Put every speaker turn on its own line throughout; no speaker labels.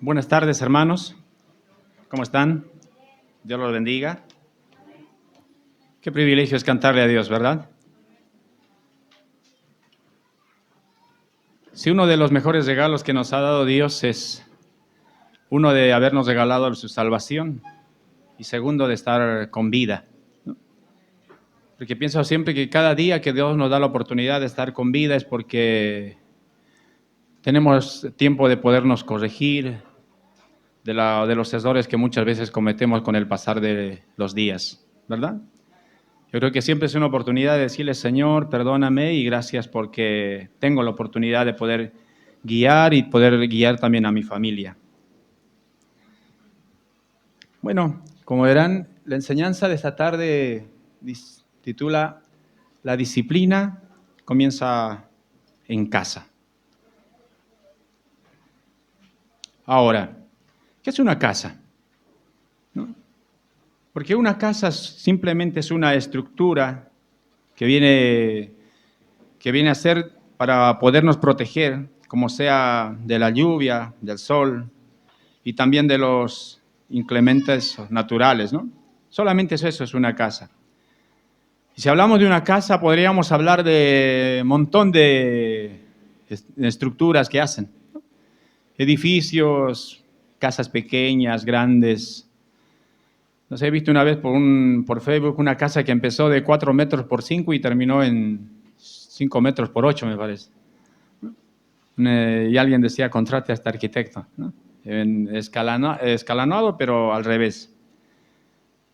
Buenas tardes, hermanos. ¿Cómo están? Dios los bendiga. Qué privilegio es cantarle a Dios, ¿verdad? Si uno de los mejores regalos que nos ha dado Dios es uno de habernos regalado su salvación y segundo de estar con vida, ¿no? Porque pienso siempre que cada día que Dios nos da la oportunidad de estar con vida es porque tenemos tiempo de podernos corregir de los errores que muchas veces cometemos con el pasar de los días, ¿verdad? Yo creo que siempre es una oportunidad de decirle, Señor, perdóname y gracias porque tengo la oportunidad de poder guiar y poder guiar también a mi familia. Bueno, como verán, la enseñanza de esta tarde titula La disciplina comienza en casa. Ahora, ¿qué es una casa? ¿No? Porque una casa simplemente es una estructura que viene a ser para podernos proteger, como sea de la lluvia, del sol y también de los inclementes naturales, ¿no? Solamente eso es una casa. Y si hablamos de una casa, podríamos hablar de un montón de estructuras que hacen, ¿no? Edificios, casas pequeñas, grandes. No sé, he visto una vez por Facebook una casa que empezó de 4 metros por 5 y terminó en 5 metros por 8, me parece. Y alguien decía, contrate a este arquitecto, ¿no? Escalonado, pero al revés.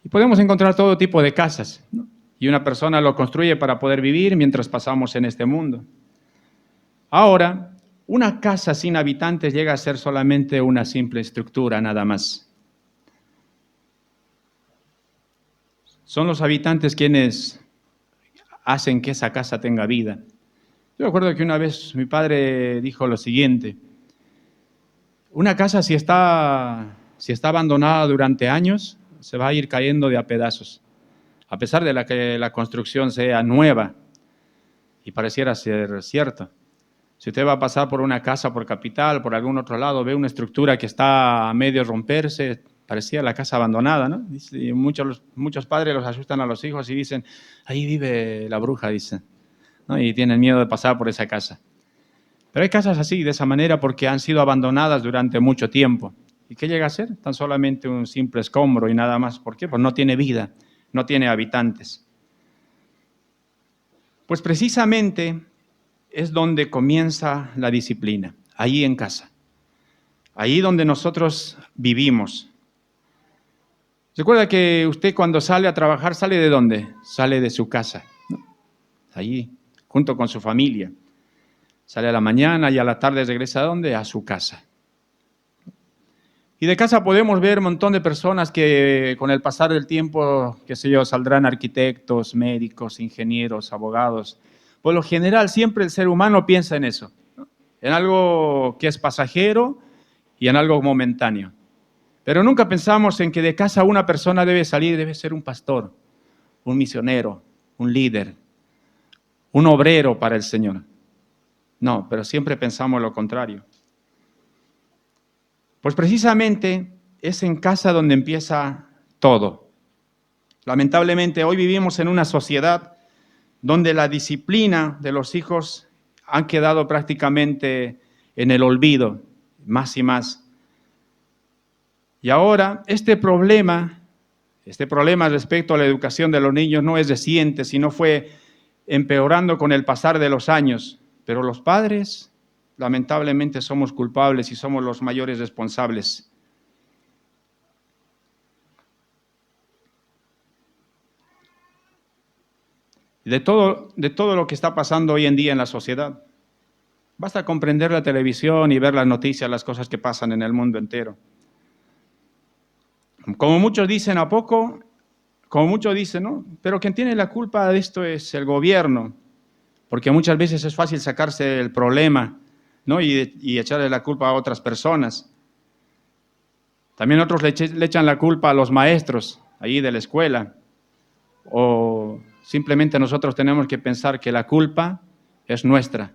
Y podemos encontrar todo tipo de casas, ¿no? Y una persona lo construye para poder vivir mientras pasamos en este mundo. Ahora, una casa sin habitantes llega a ser solamente una simple estructura, nada más. Son los habitantes quienes hacen que esa casa tenga vida. Yo recuerdo que una vez mi padre dijo lo siguiente: una casa si está abandonada durante años, se va a ir cayendo de a pedazos, a pesar de que la construcción sea nueva, y pareciera ser cierto. Si usted va a pasar por una casa, por Capital, por algún otro lado, ve una estructura que está a medio romperse, parecía la casa abandonada, ¿no? Y muchos padres los asustan a los hijos y dicen, ahí vive la bruja, dicen, ¿no? Y tienen miedo de pasar por esa casa. Pero hay casas así, de esa manera, porque han sido abandonadas durante mucho tiempo. ¿Y qué llega a ser? Tan solamente un simple escombro y nada más. ¿Por qué? Pues no tiene vida, no tiene habitantes. Pues precisamente es donde comienza la disciplina, ahí en casa, ahí donde nosotros vivimos. Recuerda que usted cuando sale a trabajar, ¿sale de dónde? Sale de su casa, ¿no? Allí, junto con su familia. Sale a la mañana y a la tarde regresa ¿a dónde? A su casa. Y de casa podemos ver un montón de personas que con el pasar del tiempo, qué sé yo, saldrán arquitectos, médicos, ingenieros, abogados. Por lo general, siempre el ser humano piensa en eso, ¿no? En algo que es pasajero y en algo momentáneo. Pero nunca pensamos en que de casa una persona debe salir, debe ser un pastor, un misionero, un líder, un obrero para el Señor. No, pero siempre pensamos lo contrario. Pues precisamente es en casa donde empieza todo. Lamentablemente hoy vivimos en una sociedad donde la disciplina de los hijos ha quedado prácticamente en el olvido, más y más. Y ahora este problema respecto a la educación de los niños no es reciente, sino fue empeorando con el pasar de los años. Pero los padres, lamentablemente, somos culpables y somos los mayores responsables. De todo lo que está pasando hoy en día en la sociedad. Basta comprender la televisión y ver las noticias, las cosas que pasan en el mundo entero. Como muchos dicen, ¿no? Pero quien tiene la culpa de esto es el gobierno, porque muchas veces es fácil sacarse el problema, ¿no? y echarle la culpa a otras personas. También otros le echan la culpa a los maestros ahí de la escuela, o simplemente nosotros tenemos que pensar que la culpa es nuestra,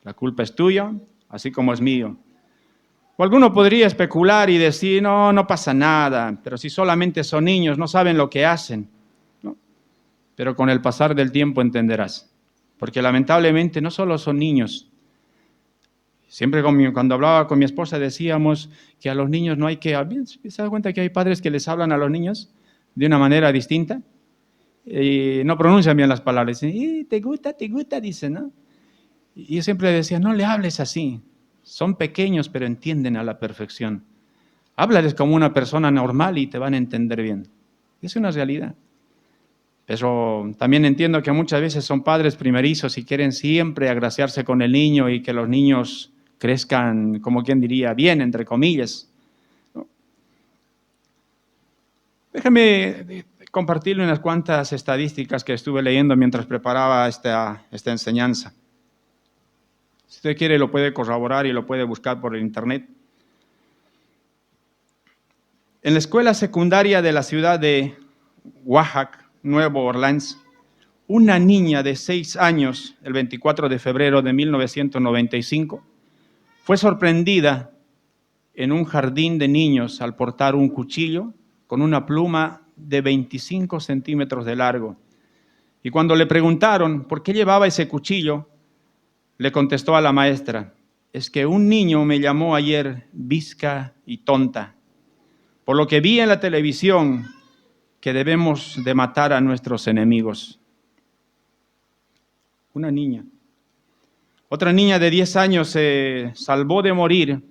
la culpa es tuya, así como es mío. O alguno podría especular y decir, no, no pasa nada, pero si solamente son niños, no saben lo que hacen. ¿No? Pero con el pasar del tiempo entenderás, porque lamentablemente no solo son niños. Siempre cuando hablaba con mi esposa decíamos que a los niños no hay que... ¿Se da cuenta que hay padres que les hablan a los niños de una manera distinta? Y no pronuncian bien las palabras. Dicen, te gusta, dicen, ¿no? Y yo siempre decía, no le hables así. Son pequeños, pero entienden a la perfección. Háblales como una persona normal y te van a entender bien. Es una realidad. Pero también entiendo que muchas veces son padres primerizos y quieren siempre agraciarse con el niño y que los niños crezcan, como quien diría, bien, entre comillas. ¿No? Déjame compartirle unas cuantas estadísticas que estuve leyendo mientras preparaba esta enseñanza. Si usted quiere, lo puede corroborar y lo puede buscar por el internet. En la escuela secundaria de la ciudad de Oaxaca, Nueva Orleans, una niña de 6 años, el 24 de febrero de 1995, fue sorprendida en un jardín de niños al portar un cuchillo con una pluma de 25 centímetros de largo. Y cuando le preguntaron por qué llevaba ese cuchillo, le contestó a la maestra, es que un niño me llamó ayer bizca y tonta, por lo que vi en la televisión que debemos de matar a nuestros enemigos. Una niña. Otra niña de 10 años se salvó de morir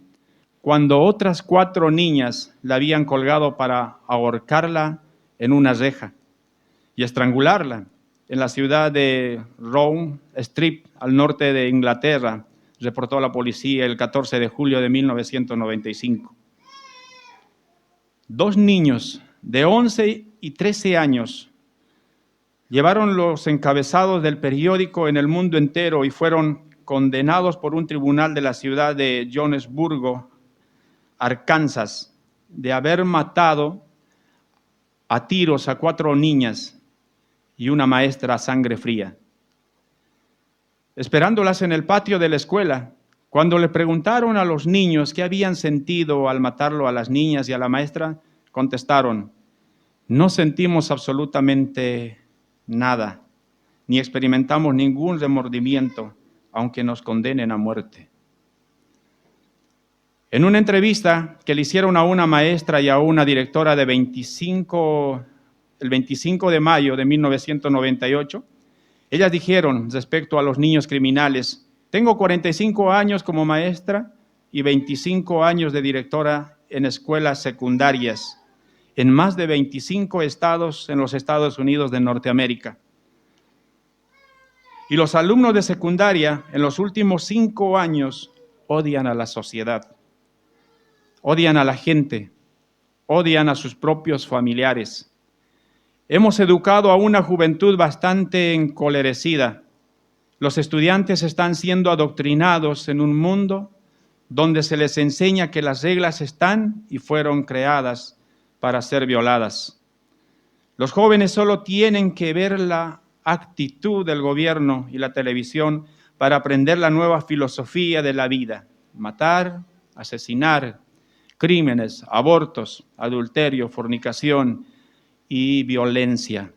cuando otras 4 niñas la habían colgado para ahorcarla en una reja y estrangularla en la ciudad de Rowan Street, al norte de Inglaterra, reportó la policía el 14 de julio de 1995. 2 niños de 11 y 13 años llevaron los encabezados del periódico en el mundo entero y fueron condenados por un tribunal de la ciudad de Jonesburgo, Arkansas, de haber matado a tiros a 4 niñas y una maestra a sangre fría. Esperándolas en el patio de la escuela, cuando le preguntaron a los niños qué habían sentido al matarlo a las niñas y a la maestra, contestaron, no sentimos absolutamente nada, ni experimentamos ningún remordimiento, aunque nos condenen a muerte. En una entrevista que le hicieron a una maestra y a una directora el 25 de mayo de 1998, ellas dijeron respecto a los niños criminales, tengo 45 años como maestra y 25 años de directora en escuelas secundarias en más de 25 estados en los Estados Unidos de Norteamérica. Y los alumnos de secundaria en los últimos 5 años odian a la sociedad, odian a la gente, odian a sus propios familiares. Hemos educado a una juventud bastante encolerecida. Los estudiantes están siendo adoctrinados en un mundo donde se les enseña que las reglas están y fueron creadas para ser violadas. Los jóvenes solo tienen que ver la actitud del gobierno y la televisión para aprender la nueva filosofía de la vida. Matar, asesinar, crímenes, abortos, adulterio, fornicación y violencia.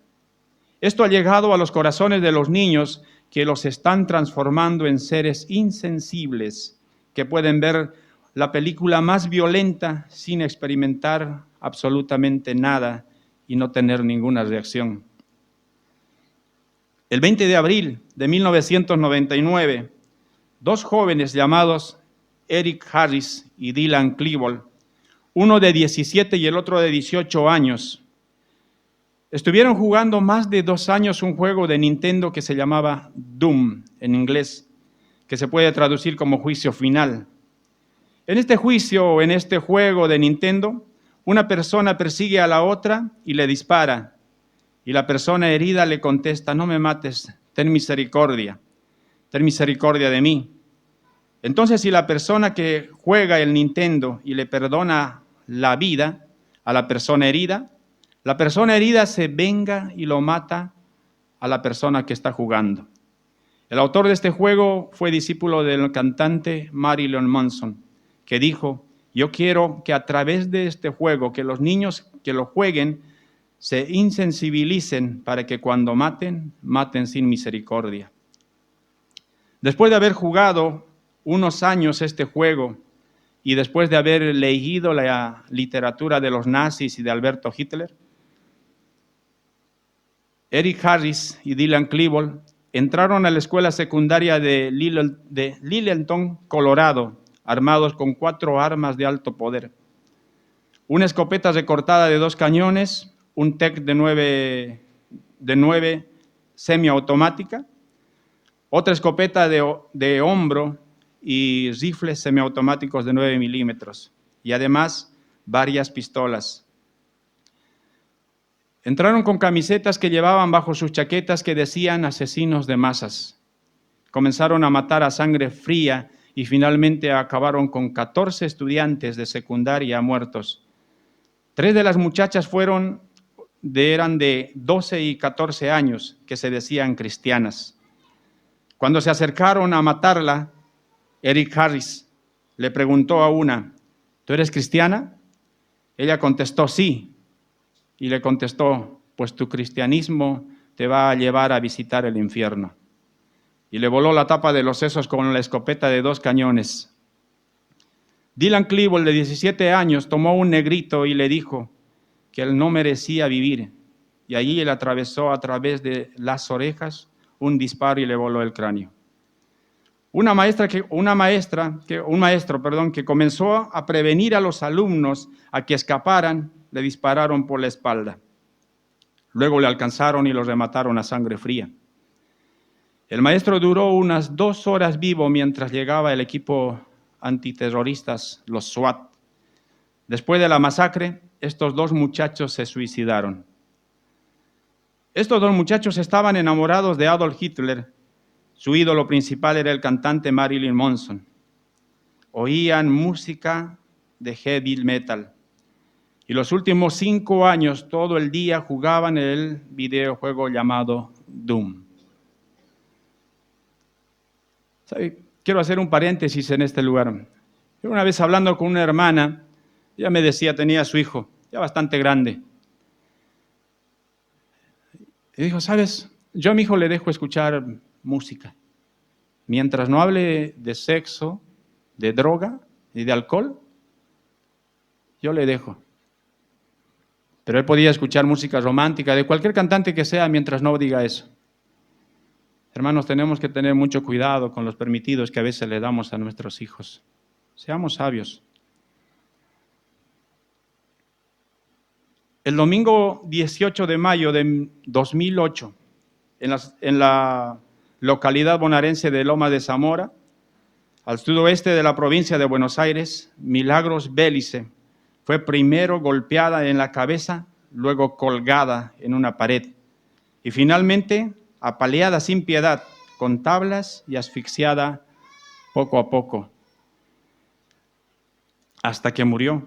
Esto ha llegado a los corazones de los niños que los están transformando en seres insensibles que pueden ver la película más violenta sin experimentar absolutamente nada y no tener ninguna reacción. El 20 de abril de 1999, 2 jóvenes llamados Eric Harris y Dylan Klebold, uno de 17 y el otro de 18 años, estuvieron jugando más de 2 años un juego de Nintendo que se llamaba Doom en inglés, que se puede traducir como juicio final. En este juicio o en este juego de Nintendo, una persona persigue a la otra y le dispara. Y la persona herida le contesta, no me mates, ten misericordia de mí. Entonces, si la persona que juega el Nintendo y le perdona la vida a la persona herida se venga y lo mata a la persona que está jugando. El autor de este juego fue discípulo del cantante Marilyn Manson, que dijo Yo quiero que a través de este juego, que los niños que lo jueguen se insensibilicen para que cuando maten, maten sin misericordia. Después de haber jugado unos años este juego y después de haber leído la literatura de los nazis y de Alberto Hitler, Eric Harris y Dylan Klebold entraron a la escuela secundaria de Littleton, Colorado, armados con 4 armas de alto poder. Una escopeta recortada de 2 cañones, un TEC de 9 semiautomática, otra escopeta de hombro y rifles semiautomáticos de 9 milímetros, y además varias pistolas. Entraron con camisetas que llevaban bajo sus chaquetas que decían asesinos de masas. Comenzaron a matar a sangre fría y finalmente acabaron con 14 estudiantes de secundaria muertos. 3 de las muchachas eran de 12 y 14 años, que se decían cristianas. Cuando se acercaron a matarla, Eric Harris le preguntó a una, ¿tú eres cristiana? Ella contestó sí, y le contestó, pues tu cristianismo te va a llevar a visitar el infierno. Y le voló la tapa de los sesos con la escopeta de 2 cañones. Dylan Klebold, de 17 años, tomó un negrito y le dijo que él no merecía vivir, y allí le atravesó a través de las orejas un disparo y le voló el cráneo. Un maestro que comenzó a prevenir a los alumnos a que escaparan, le dispararon por la espalda. Luego le alcanzaron y lo remataron a sangre fría. El maestro duró unas 2 horas vivo mientras llegaba el equipo antiterroristas, los SWAT. Después de la masacre, estos 2 muchachos se suicidaron. Estos 2 muchachos estaban enamorados de Adolf Hitler. Su ídolo principal era el cantante Marilyn Manson. Oían música de heavy metal. Y los últimos 5 años, todo el día jugaban el videojuego llamado Doom. ¿Sabe? Quiero hacer un paréntesis en este lugar. Yo una vez hablando con una hermana, ella me decía, tenía a su hijo, ya bastante grande. Y dijo, ¿sabes? Yo a mi hijo le dejo escuchar música. Mientras no hable de sexo, de droga y de alcohol, yo le dejo. Pero él podía escuchar música romántica, de cualquier cantante que sea, mientras no diga eso. Hermanos, tenemos que tener mucho cuidado con los permitidos que a veces le damos a nuestros hijos. Seamos sabios. El domingo 18 de mayo de 2008, en la localidad bonaerense de Loma de Zamora, al sudoeste de la provincia de Buenos Aires, Milagros Bélice fue primero golpeada en la cabeza, luego colgada en una pared y finalmente apaleada sin piedad con tablas y asfixiada poco a poco hasta que murió.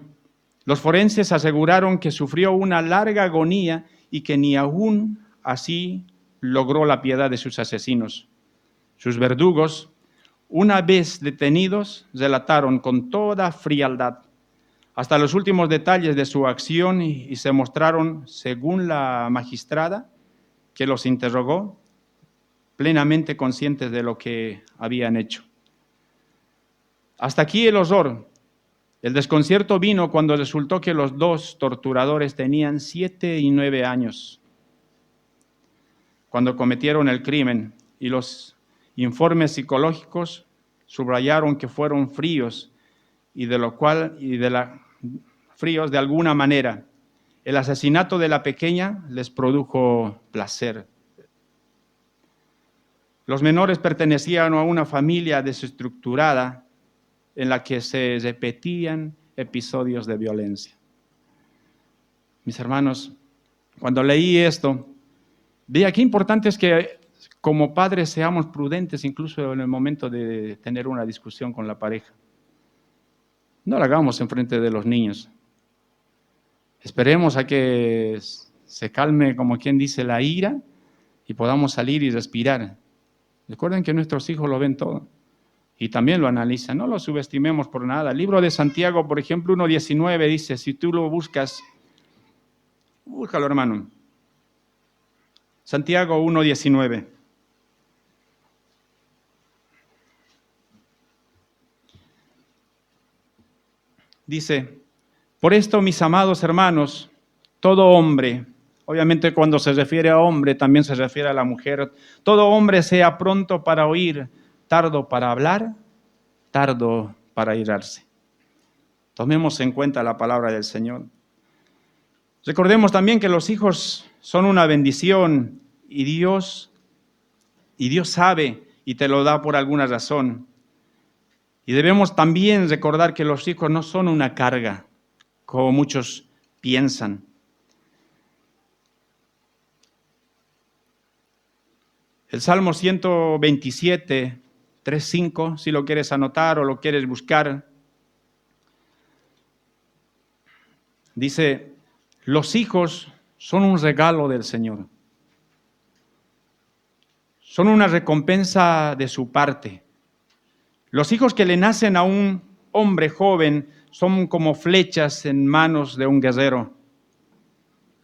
Los forenses aseguraron que sufrió una larga agonía y que ni aún así logró la piedad de sus asesinos. Sus verdugos, una vez detenidos, relataron con toda frialdad hasta los últimos detalles de su acción y se mostraron, según la magistrada que los interrogó, plenamente conscientes de lo que habían hecho. Hasta aquí el horror. El desconcierto vino cuando resultó que los 2 torturadores tenían 7 y 9 años cuando cometieron el crimen, y los informes psicológicos subrayaron que fueron fríos fríos de alguna manera. El asesinato de la pequeña les produjo placer. Los menores pertenecían a una familia desestructurada en la que se repetían episodios de violencia. Mis hermanos, cuando leí esto, veía qué importante es que como padres seamos prudentes incluso en el momento de tener una discusión con la pareja. No la hagamos enfrente de los niños. Esperemos a que se calme, como quien dice, la ira y podamos salir y respirar. Recuerden que nuestros hijos lo ven todo Y también lo analiza, no lo subestimemos por nada. El libro de Santiago, por ejemplo, 1:19 dice, si tú lo buscas, búscalo, hermano. Santiago 1:19. Dice, por esto, mis amados hermanos, todo hombre, obviamente cuando se refiere a hombre, también se refiere a la mujer, todo hombre sea pronto para oír, tardo para hablar, tardo para irarse. Tomemos en cuenta la palabra del Señor. Recordemos también que los hijos son una bendición y Dios sabe y te lo da por alguna razón. Y debemos también recordar que los hijos no son una carga, como muchos piensan. El Salmo 127, 3:5, si lo quieres anotar o lo quieres buscar, dice, los hijos son un regalo del Señor. Son una recompensa de su parte. Los hijos que le nacen a un hombre joven son como flechas en manos de un guerrero.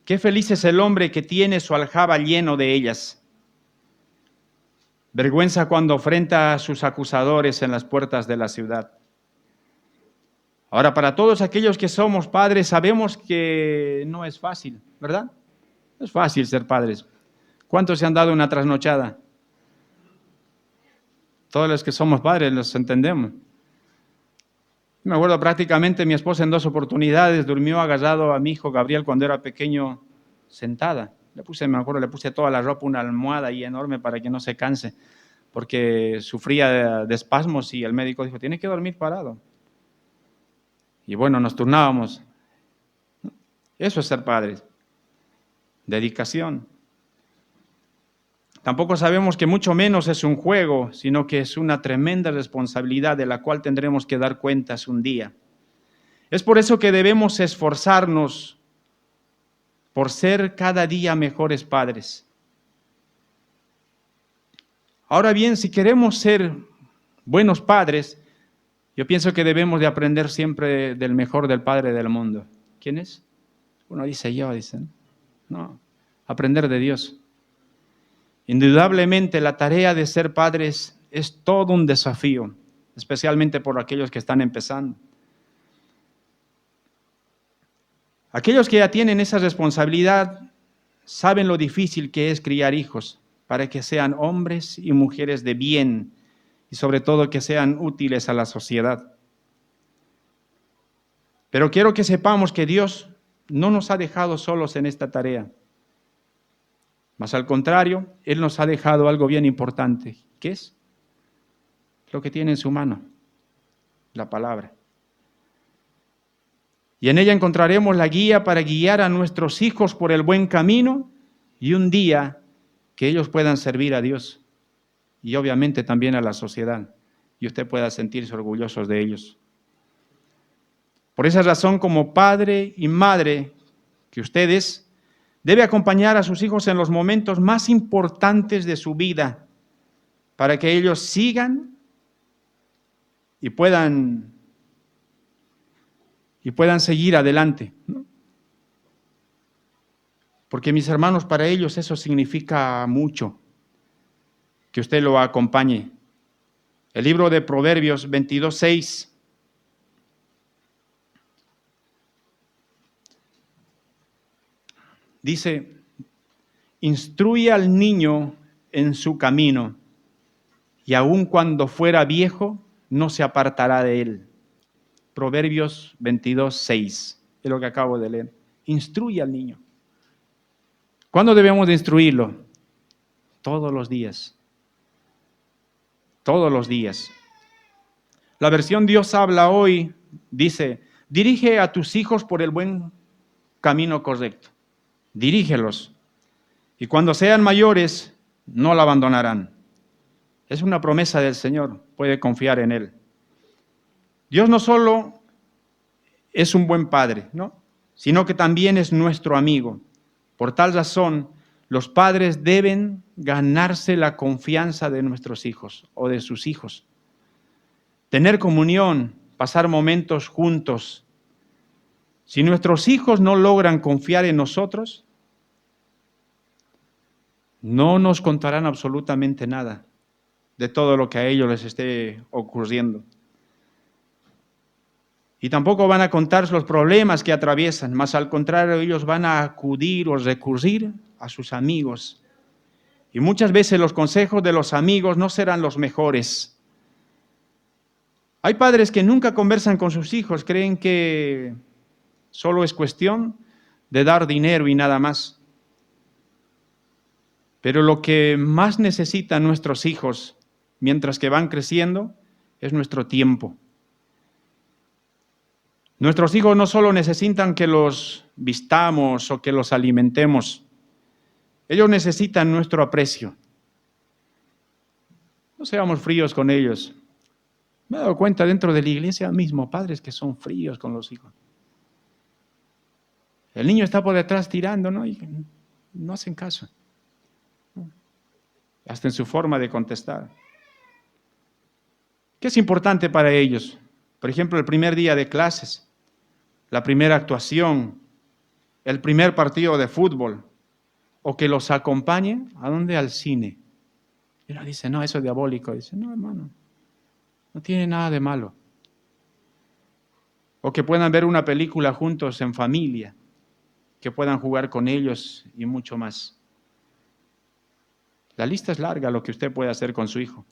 Qué feliz es el hombre que tiene su aljaba lleno de ellas. Vergüenza cuando afrenta a sus acusadores en las puertas de la ciudad. Ahora, para todos aquellos que somos padres, sabemos que no es fácil, ¿verdad? No es fácil ser padres. ¿Cuántos se han dado una trasnochada? Todos los que somos padres los entendemos. Me acuerdo prácticamente mi esposa en 2 oportunidades durmió agarrado a mi hijo Gabriel cuando era pequeño sentada. Le puse toda la ropa, una almohada ahí enorme para que no se canse, porque sufría de espasmos y el médico dijo, tiene que dormir parado. Y bueno, nos turnábamos. Eso es ser padres. Dedicación. Tampoco sabemos que mucho menos es un juego, sino que es una tremenda responsabilidad de la cual tendremos que dar cuentas un día. Es por eso que debemos esforzarnos por ser cada día mejores padres. Ahora bien, si queremos ser buenos padres, yo pienso que debemos de aprender siempre del mejor del Padre del mundo. ¿Quién es? Uno dice yo, dicen. No, aprender de Dios. Indudablemente la tarea de ser padres es todo un desafío, especialmente por aquellos que están empezando. Aquellos que ya tienen esa responsabilidad saben lo difícil que es criar hijos para que sean hombres y mujeres de bien y sobre todo que sean útiles a la sociedad. Pero quiero que sepamos que Dios no nos ha dejado solos en esta tarea. Más al contrario, Él nos ha dejado algo bien importante. ¿Qué es? Lo que tiene en su mano, la palabra. Y en ella encontraremos la guía para guiar a nuestros hijos por el buen camino y un día que ellos puedan servir a Dios y obviamente también a la sociedad y usted pueda sentirse orgullosos de ellos. Por esa razón, como padre y madre que ustedes, debe acompañar a sus hijos en los momentos más importantes de su vida para que ellos sigan y puedan seguir adelante, ¿no? Porque mis hermanos, para ellos eso significa mucho, que usted lo acompañe. El libro de Proverbios 22:6 dice, instruye al niño en su camino y aun cuando fuera viejo no se apartará de él. Proverbios 22:6 es lo que acabo de leer. Instruye al niño. ¿Cuándo debemos de instruirlo? Todos los días. Todos los días. La versión Dios habla hoy dice, dirige a tus hijos por el buen camino correcto. Dirígelos. Y cuando sean mayores, no la abandonarán. Es una promesa del Señor, puede confiar en Él. Dios no solo es un buen padre, ¿no?, sino que también es nuestro amigo. Por tal razón, los padres deben ganarse la confianza de nuestros hijos o de sus hijos. tener comunión, pasar momentos juntos. Si nuestros hijos no logran confiar en nosotros, no nos contarán absolutamente nada de todo lo que a ellos les esté ocurriendo. Y tampoco van a contar los problemas que atraviesan, más al contrario, ellos van a acudir o recurrir a sus amigos. Y muchas veces los consejos de los amigos no serán los mejores. Hay padres que nunca conversan con sus hijos, creen que solo es cuestión de dar dinero y nada más. Pero lo que más necesitan nuestros hijos mientras que van creciendo es nuestro tiempo. Nuestros hijos no solo necesitan que los vistamos o que los alimentemos, ellos necesitan nuestro aprecio. No seamos fríos con ellos. Me he dado cuenta dentro de la iglesia mismo, padres que son fríos con los hijos. El niño está por detrás tirando, ¿no? Y no hacen caso. Hasta en su forma de contestar. ¿Qué es importante para ellos? Por ejemplo, el primer día de clases, la primera actuación, el primer partido de fútbol, o que los acompañe, ¿a dónde? Al cine. Y uno dice, no, eso es diabólico. Dice, no, hermano, no tiene nada de malo. O que puedan ver una película juntos en familia, que puedan jugar con ellos y mucho más. La lista es larga, lo que usted puede hacer con su hijo.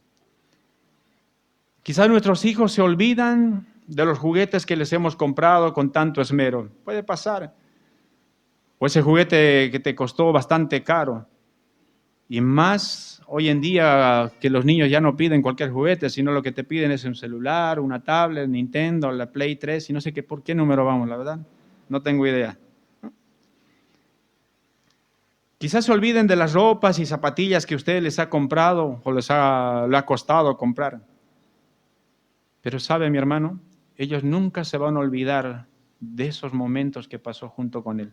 Quizás nuestros hijos se olvidan de los juguetes que les hemos comprado con tanto esmero. Puede pasar. O ese juguete que te costó bastante caro. Y más hoy en día que los niños ya no piden cualquier juguete, sino lo que te piden es un celular, una tablet, Nintendo, la Play 3, y no sé qué, por qué número vamos, la verdad. No tengo idea. Quizás se olviden de las ropas y zapatillas que usted les ha comprado o le ha costado comprar. Pero sabe, mi hermano, ellos nunca se van a olvidar de esos momentos que pasó junto con él.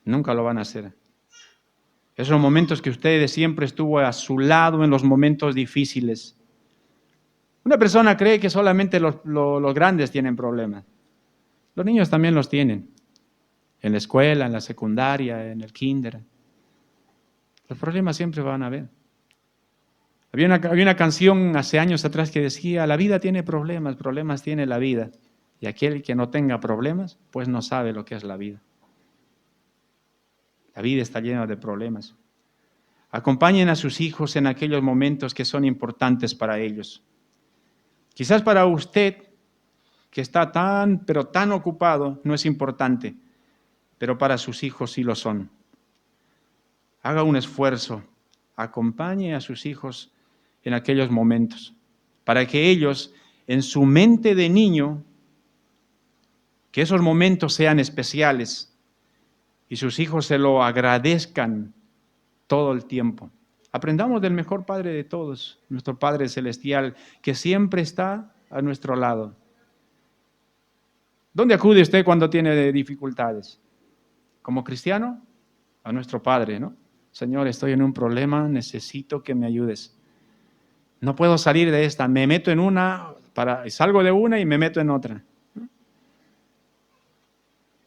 Nunca lo van a hacer. Esos momentos que usted siempre estuvo a su lado en los momentos difíciles. Una persona cree que solamente los grandes tienen problemas. Los niños también los tienen. En la escuela, en la secundaria, en el kinder. Los problemas siempre van a haber. Había una canción hace años atrás que decía, la vida tiene problemas, problemas tiene la vida. Y aquel que no tenga problemas, pues no sabe lo que es la vida. La vida está llena de problemas. Acompañen a sus hijos en aquellos momentos que son importantes para ellos. Quizás para usted, que está pero tan ocupado, no es importante, pero para sus hijos sí lo son. Haga un esfuerzo, acompañe a sus hijos en aquellos momentos, para que ellos, en su mente de niño, que esos momentos sean especiales y sus hijos se lo agradezcan todo el tiempo. Aprendamos del mejor Padre de todos, nuestro Padre Celestial, que siempre está a nuestro lado. ¿Dónde acude usted cuando tiene dificultades? Como cristiano, a nuestro Padre, ¿no? Señor, estoy en un problema, necesito que me ayudes. No puedo salir de esta, me meto en una, salgo de una y me meto en otra.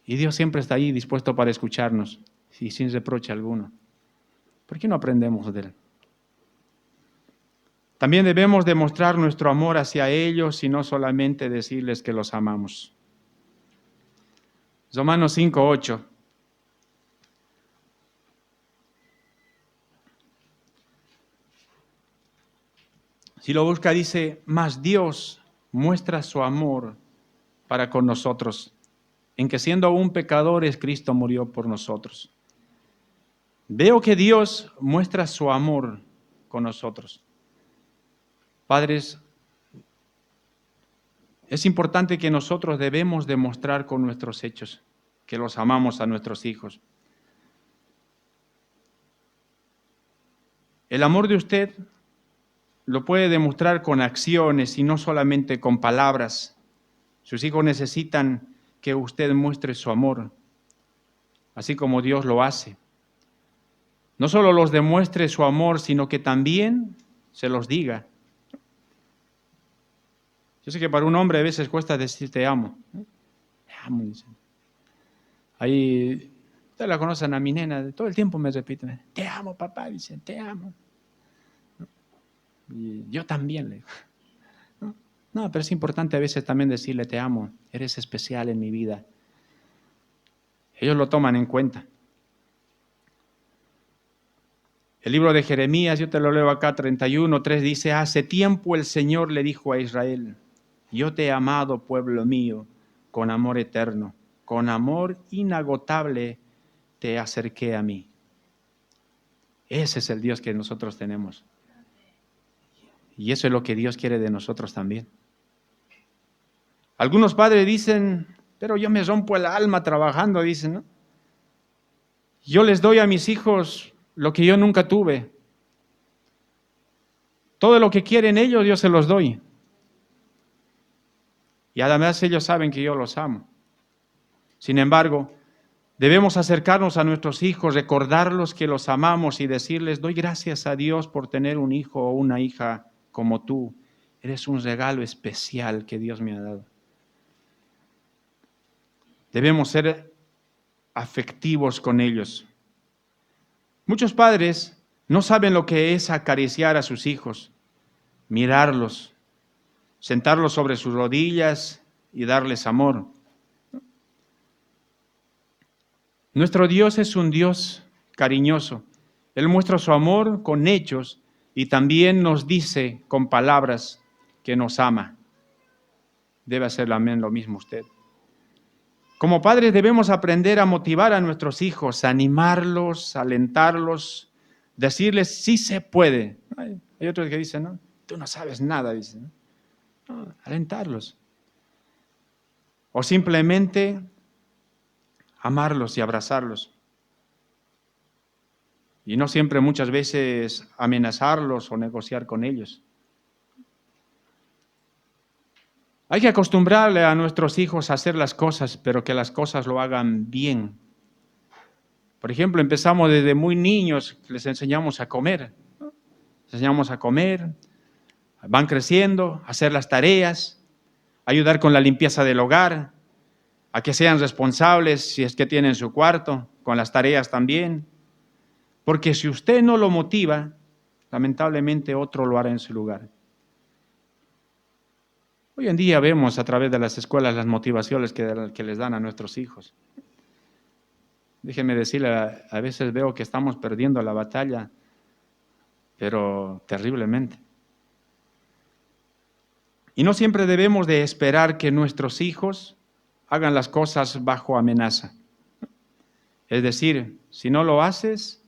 Y Dios siempre está ahí dispuesto para escucharnos y sin reproche alguno. ¿Por qué no aprendemos de Él? También debemos demostrar nuestro amor hacia ellos y no solamente decirles que los amamos. Romanos 5:8. Si lo busca dice, mas Dios muestra su amor para con nosotros, en que siendo aún pecadores, Cristo murió por nosotros. Veo que Dios muestra su amor con nosotros. Padres, es importante que nosotros debemos demostrar con nuestros hechos que los amamos a nuestros hijos. El amor de usted lo puede demostrar con acciones y no solamente con palabras. Sus hijos necesitan que usted muestre su amor, así como Dios lo hace. No solo los demuestre su amor, sino que también se los diga. Yo sé que para un hombre a veces cuesta decir te amo. Te amo, dicen. Ahí, ustedes la conocen a mi nena, todo el tiempo me repiten, te amo papá, dicen, te amo. Y yo también le digo. No, pero es importante a veces también decirle te amo, eres especial en mi vida. Ellos lo toman en cuenta. El libro de Jeremías, yo te lo leo acá, 31:3, dice, hace tiempo el Señor le dijo a Israel, yo te he amado, pueblo mío, con amor eterno, con amor inagotable te acerqué a mí. Ese es el Dios que nosotros tenemos. Y eso es lo que Dios quiere de nosotros también. Algunos padres dicen, pero yo me rompo el alma trabajando, dicen, ¿no? Yo les doy a mis hijos lo que yo nunca tuve. Todo lo que quieren ellos, yo se los doy. Y además ellos saben que yo los amo. Sin embargo, debemos acercarnos a nuestros hijos, recordarlos que los amamos y decirles, doy gracias a Dios por tener un hijo o una hija como tú. Eres un regalo especial que Dios me ha dado. Debemos ser afectivos con ellos. Muchos padres no saben lo que es acariciar a sus hijos, mirarlos, sentarlos sobre sus rodillas y darles amor. Nuestro Dios es un Dios cariñoso. Él muestra su amor con hechos y también nos dice con palabras que nos ama. Debe hacer lo mismo usted. Como padres debemos aprender a motivar a nuestros hijos, animarlos, alentarlos, decirles sí se puede. Hay otros que dicen, no, tú no sabes nada, dicen. No, alentarlos. O simplemente amarlos y abrazarlos. Y no siempre, muchas veces, amenazarlos o negociar con ellos. Hay que acostumbrarle a nuestros hijos a hacer las cosas, pero que las cosas lo hagan bien. Por ejemplo, empezamos desde muy niños, les enseñamos a comer. Les enseñamos a comer, van creciendo, a hacer las tareas, ayudar con la limpieza del hogar, a que sean responsables si es que tienen su cuarto, con las tareas también. Porque si usted no lo motiva, lamentablemente otro lo hará en su lugar. Hoy en día vemos a través de las escuelas las motivaciones que les dan a nuestros hijos. Déjenme decirle, a veces veo que estamos perdiendo la batalla, pero terriblemente. Y no siempre debemos de esperar que nuestros hijos hagan las cosas bajo amenaza. Es decir, si no lo haces,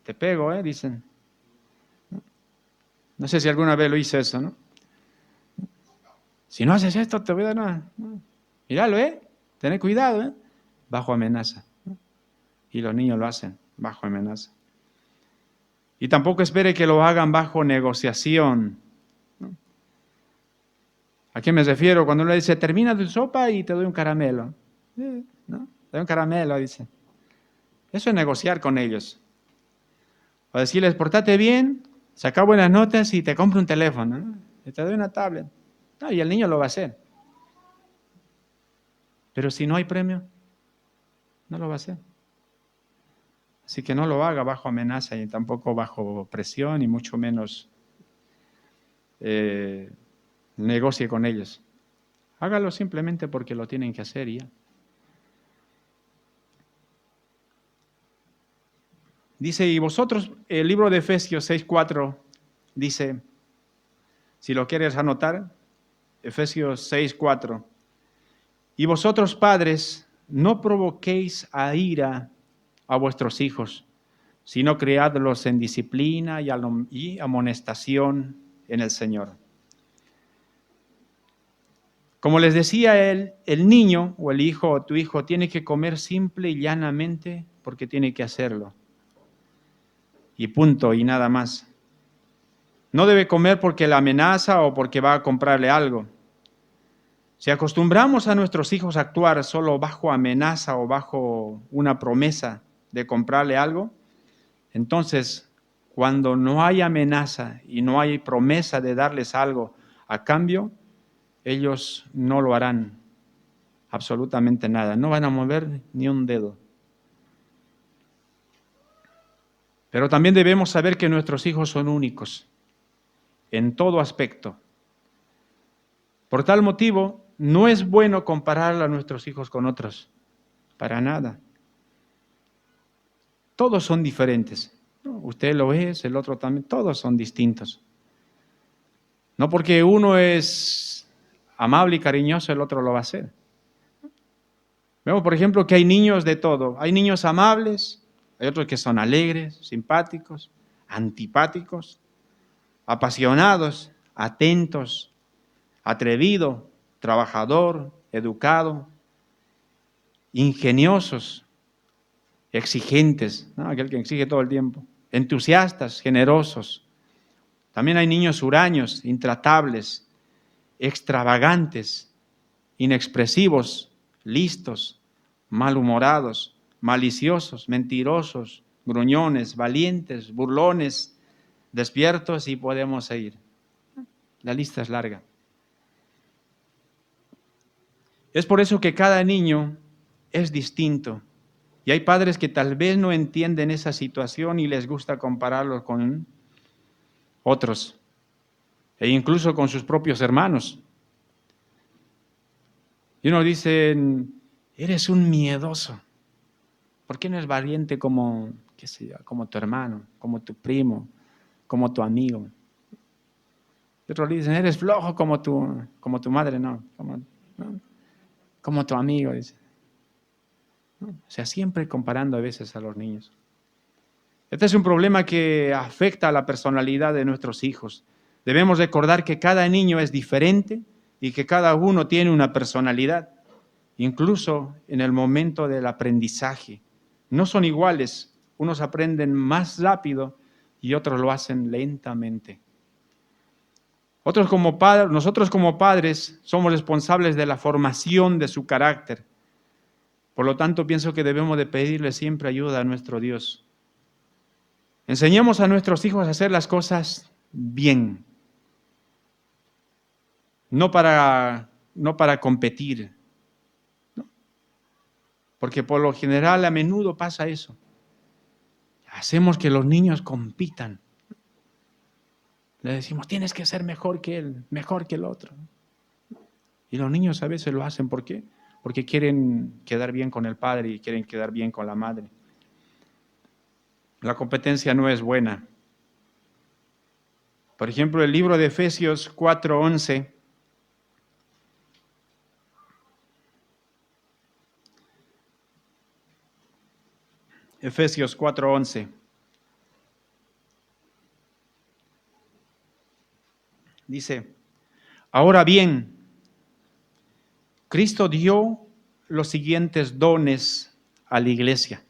te pego, dicen. No sé si alguna vez lo hice eso, ¿no? Si no haces esto, te voy a dar nada. Míralo, Tené cuidado, bajo amenaza. Y los niños lo hacen bajo amenaza. Y tampoco espere que lo hagan bajo negociación. ¿No? ¿A qué me refiero? Cuando uno dice, termina tu sopa y te doy un caramelo. ¿No? Te doy un caramelo, dice. Eso es negociar con ellos. O decirles, portate bien, saca buenas notas y te compro un teléfono, ¿no? Y te doy una tablet. No, y el niño lo va a hacer. Pero si no hay premio, no lo va a hacer. Así que no lo haga bajo amenaza y tampoco bajo presión y mucho menos negocie con ellos. Hágalo simplemente porque lo tienen que hacer y ya. Dice, y vosotros, el libro de Efesios 6:4 dice, si lo quieres anotar, Efesios 6:4, y vosotros padres, no provoquéis a ira a vuestros hijos, sino criadlos en disciplina y amonestación en el Señor. Como les decía, el niño o el hijo o tu hijo tiene que comer simple y llanamente porque tiene que hacerlo. Y punto, y nada más. No debe comer porque la amenaza o porque va a comprarle algo. Si acostumbramos a nuestros hijos a actuar solo bajo amenaza o bajo una promesa de comprarle algo, entonces cuando no hay amenaza y no hay promesa de darles algo a cambio, ellos no lo harán absolutamente nada, no van a mover ni un dedo. Pero también debemos saber que nuestros hijos son únicos en todo aspecto. Por tal motivo, no es bueno comparar a nuestros hijos con otros, para nada. Todos son diferentes. Usted lo es, el otro también, todos son distintos. No porque uno es amable y cariñoso, el otro lo va a hacer. Vemos, por ejemplo, que hay niños de todo. Hay niños amables, hay otros que son alegres, simpáticos, antipáticos, apasionados, atentos, atrevido, trabajador, educado, ingeniosos, exigentes, ¿no? Aquel que exige todo el tiempo, entusiastas, generosos. También hay niños huraños, intratables, extravagantes, inexpresivos, listos, malhumorados, maliciosos, mentirosos, gruñones, valientes, burlones, despiertos, y podemos seguir. La lista es larga. Es por eso que cada niño es distinto. Y hay padres que tal vez no entienden esa situación y les gusta compararlo con otros, e incluso con sus propios hermanos. Y uno dice, eres un miedoso. ¿Por qué no eres valiente como, qué sé yo, como tu hermano, como tu primo, como tu amigo? Y otros dicen, eres flojo como tu madre, no, como tu amigo, dice. ¿No? O sea, siempre comparando a veces a los niños. Este es un problema que afecta a la personalidad de nuestros hijos. Debemos recordar que cada niño es diferente y que cada uno tiene una personalidad, incluso en el momento del aprendizaje. No son iguales, unos aprenden más rápido y otros lo hacen lentamente. Nosotros como padres somos responsables de la formación de su carácter. Por lo tanto, pienso que debemos de pedirle siempre ayuda a nuestro Dios. Enseñemos a nuestros hijos a hacer las cosas bien, no para competir, ¿no? Porque por lo general a menudo pasa eso. Hacemos que los niños compitan. Le decimos, tienes que ser mejor que él, mejor que el otro. Y los niños a veces lo hacen, ¿por qué? Porque quieren quedar bien con el padre y quieren quedar bien con la madre. La competencia no es buena. Por ejemplo, el libro de Efesios 4:11. Efesios 4:11. Dice, ahora bien, Cristo dio los siguientes dones a la iglesia: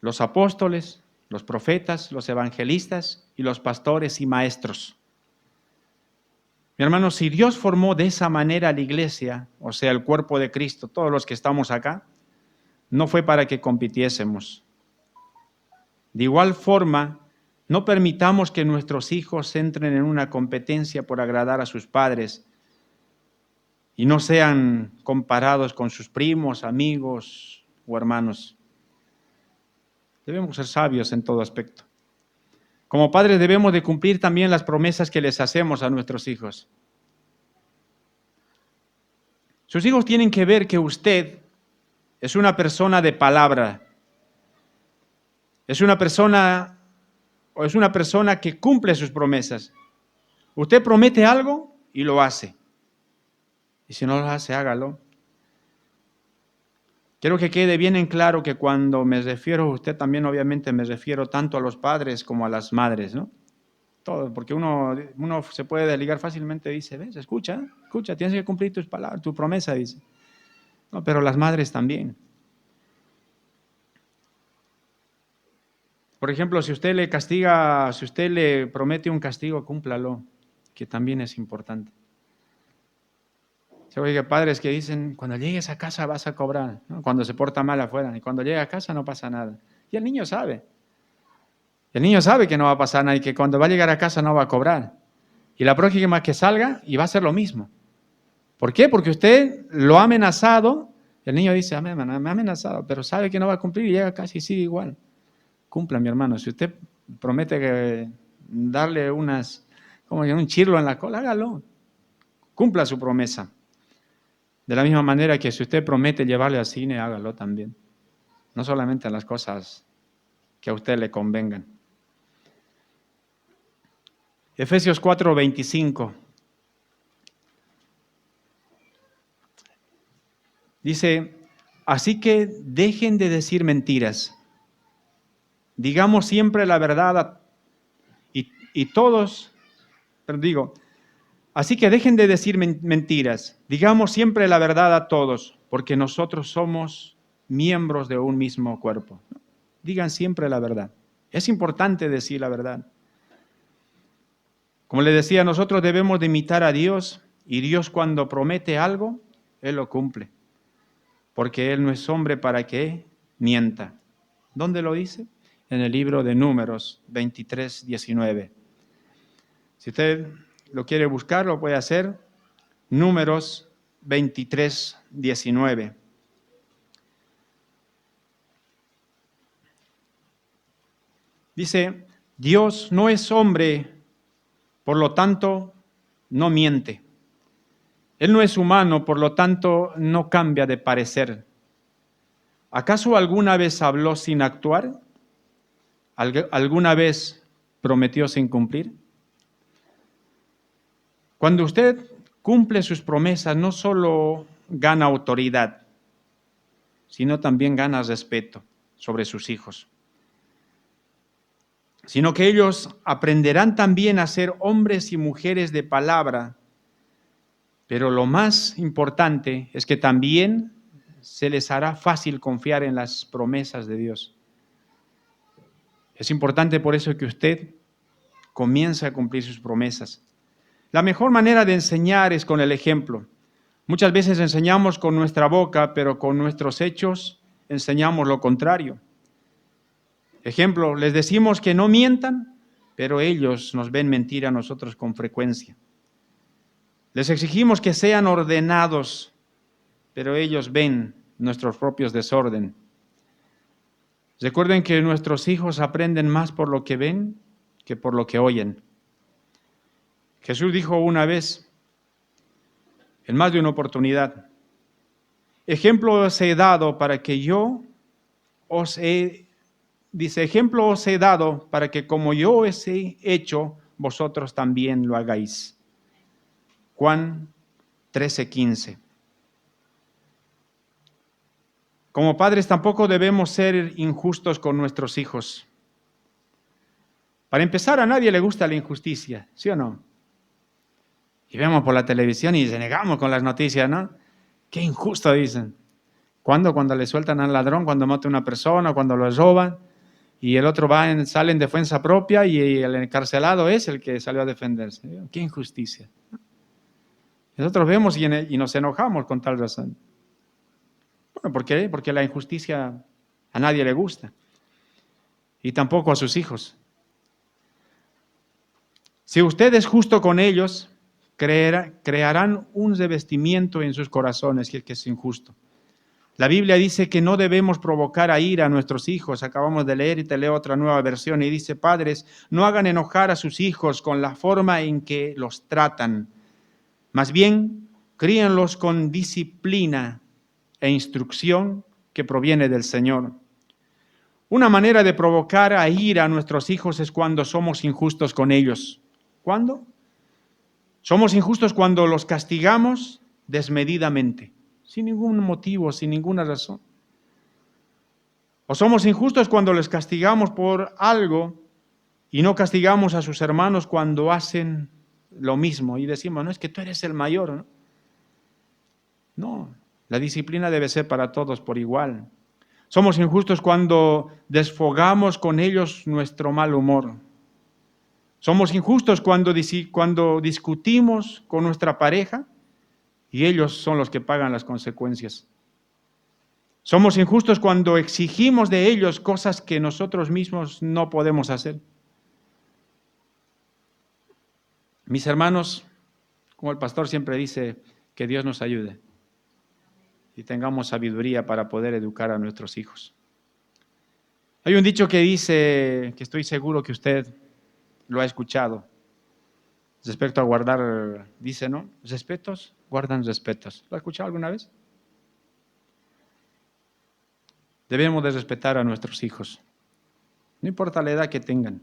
los apóstoles, los profetas, los evangelistas y los pastores y maestros. Mi hermano, si Dios formó de esa manera la iglesia, o sea, el cuerpo de Cristo, todos los que estamos acá, no fue para que compitiésemos. De igual forma, no permitamos que nuestros hijos entren en una competencia por agradar a sus padres y no sean comparados con sus primos, amigos o hermanos. Debemos ser sabios en todo aspecto. Como padres debemos de cumplir también las promesas que les hacemos a nuestros hijos. Sus hijos tienen que ver que usted es una persona de palabra. Es una persona que cumple sus promesas. Usted promete algo y lo hace. Y si no lo hace, hágalo. Quiero que quede bien en claro que cuando me refiero a usted, también obviamente me refiero tanto a los padres como a las madres, ¿no? Todo, porque uno se puede desligar fácilmente y dice, ves, escucha, tienes que cumplir tus palabras, tu promesa, dice. No, pero las madres también. Por ejemplo, si usted le promete un castigo, cúmplalo, que también es importante. Se oye padres que dicen, cuando llegues a casa vas a cobrar, ¿no? Cuando se porta mal afuera, y cuando llega a casa no pasa nada. Y el niño sabe. El niño sabe que no va a pasar nada y que cuando va a llegar a casa no va a cobrar. Y la próxima que salga, y va a hacer lo mismo. ¿Por qué? Porque usted lo ha amenazado. El niño dice, me ha amenazado, pero sabe que no va a cumplir y llega casi sigue igual. Cumpla, mi hermano. Si usted promete que darle como un chirlo en la cola, hágalo. Cumpla su promesa. De la misma manera que si usted promete llevarle al cine, hágalo también. No solamente en las cosas que a usted le convengan. Efesios 4:25. Dice, así que dejen de decir mentiras. Digamos siempre la verdad y todos, pero digo, así que dejen de decir mentiras. Digamos siempre la verdad a todos, porque nosotros somos miembros de un mismo cuerpo. Digan siempre la verdad. Es importante decir la verdad. Como le decía, nosotros debemos de imitar a Dios y Dios cuando promete algo, Él lo cumple. Porque Él no es hombre para que mienta. ¿Dónde lo dice? En el libro de Números 23:19. Si usted lo quiere buscar, lo puede hacer. Números 23:19. Dice, Dios no es hombre, por lo tanto, no miente. Él no es humano, por lo tanto, no cambia de parecer. ¿Acaso alguna vez habló sin actuar? ¿Alguna vez prometió sin cumplir? Cuando usted cumple sus promesas, no solo gana autoridad, sino también gana respeto sobre sus hijos. Sino que ellos aprenderán también a ser hombres y mujeres de palabra. Pero lo más importante es que también se les hará fácil confiar en las promesas de Dios. Es importante por eso que usted comience a cumplir sus promesas. La mejor manera de enseñar es con el ejemplo. Muchas veces enseñamos con nuestra boca, pero con nuestros hechos enseñamos lo contrario. Ejemplo, les decimos que no mientan, pero ellos nos ven mentir a nosotros con frecuencia. Les exigimos que sean ordenados, pero ellos ven nuestros propios desorden. Recuerden que nuestros hijos aprenden más por lo que ven que por lo que oyen. Jesús dijo una vez, en más de una oportunidad, ejemplo os he dado para que ejemplo os he dado para que como yo os he hecho, vosotros también lo hagáis. Juan 13:15. Como padres tampoco debemos ser injustos con nuestros hijos. Para empezar, a nadie le gusta la injusticia, ¿sí o no? Y vemos por la televisión y denegamos con las noticias, ¿no? Qué injusto, dicen. ¿Cuándo? Cuando le sueltan al ladrón, cuando mata a una persona, cuando lo roban, y el otro sale en defensa propia y el encarcelado es el que salió a defenderse. Qué injusticia. Nosotros vemos y nos enojamos con tal razón. Bueno, ¿por qué? Porque la injusticia a nadie le gusta. Y tampoco a sus hijos. Si usted es justo con ellos, crearán un revestimiento en sus corazones que es injusto. La Biblia dice que no debemos provocar a ira a nuestros hijos. Acabamos de leer y te leo otra nueva versión y dice, padres, no hagan enojar a sus hijos con la forma en que los tratan. Más bien, críenlos con disciplina e instrucción que proviene del Señor. Una manera de provocar a ira a nuestros hijos es cuando somos injustos con ellos. ¿Cuándo? Somos injustos cuando los castigamos desmedidamente, sin ningún motivo, sin ninguna razón. O somos injustos cuando les castigamos por algo y no castigamos a sus hermanos cuando hacen lo mismo y decimos, no, es que tú eres el mayor, ¿no? No, la disciplina debe ser para todos por igual. Somos injustos cuando desfogamos con ellos nuestro mal humor. Somos injustos cuando discutimos con nuestra pareja y ellos son los que pagan las consecuencias. Somos injustos cuando exigimos de ellos cosas que nosotros mismos no podemos hacer. Mis hermanos, como el pastor siempre dice, Que Dios nos ayude y tengamos sabiduría para poder educar a nuestros hijos. Hay un dicho que dice, que estoy seguro que usted lo ha escuchado, respecto a guardar, dice, ¿no? Respetos guardan respetos. ¿Lo ha escuchado alguna vez? Debemos de respetar a nuestros hijos, no importa la edad que tengan.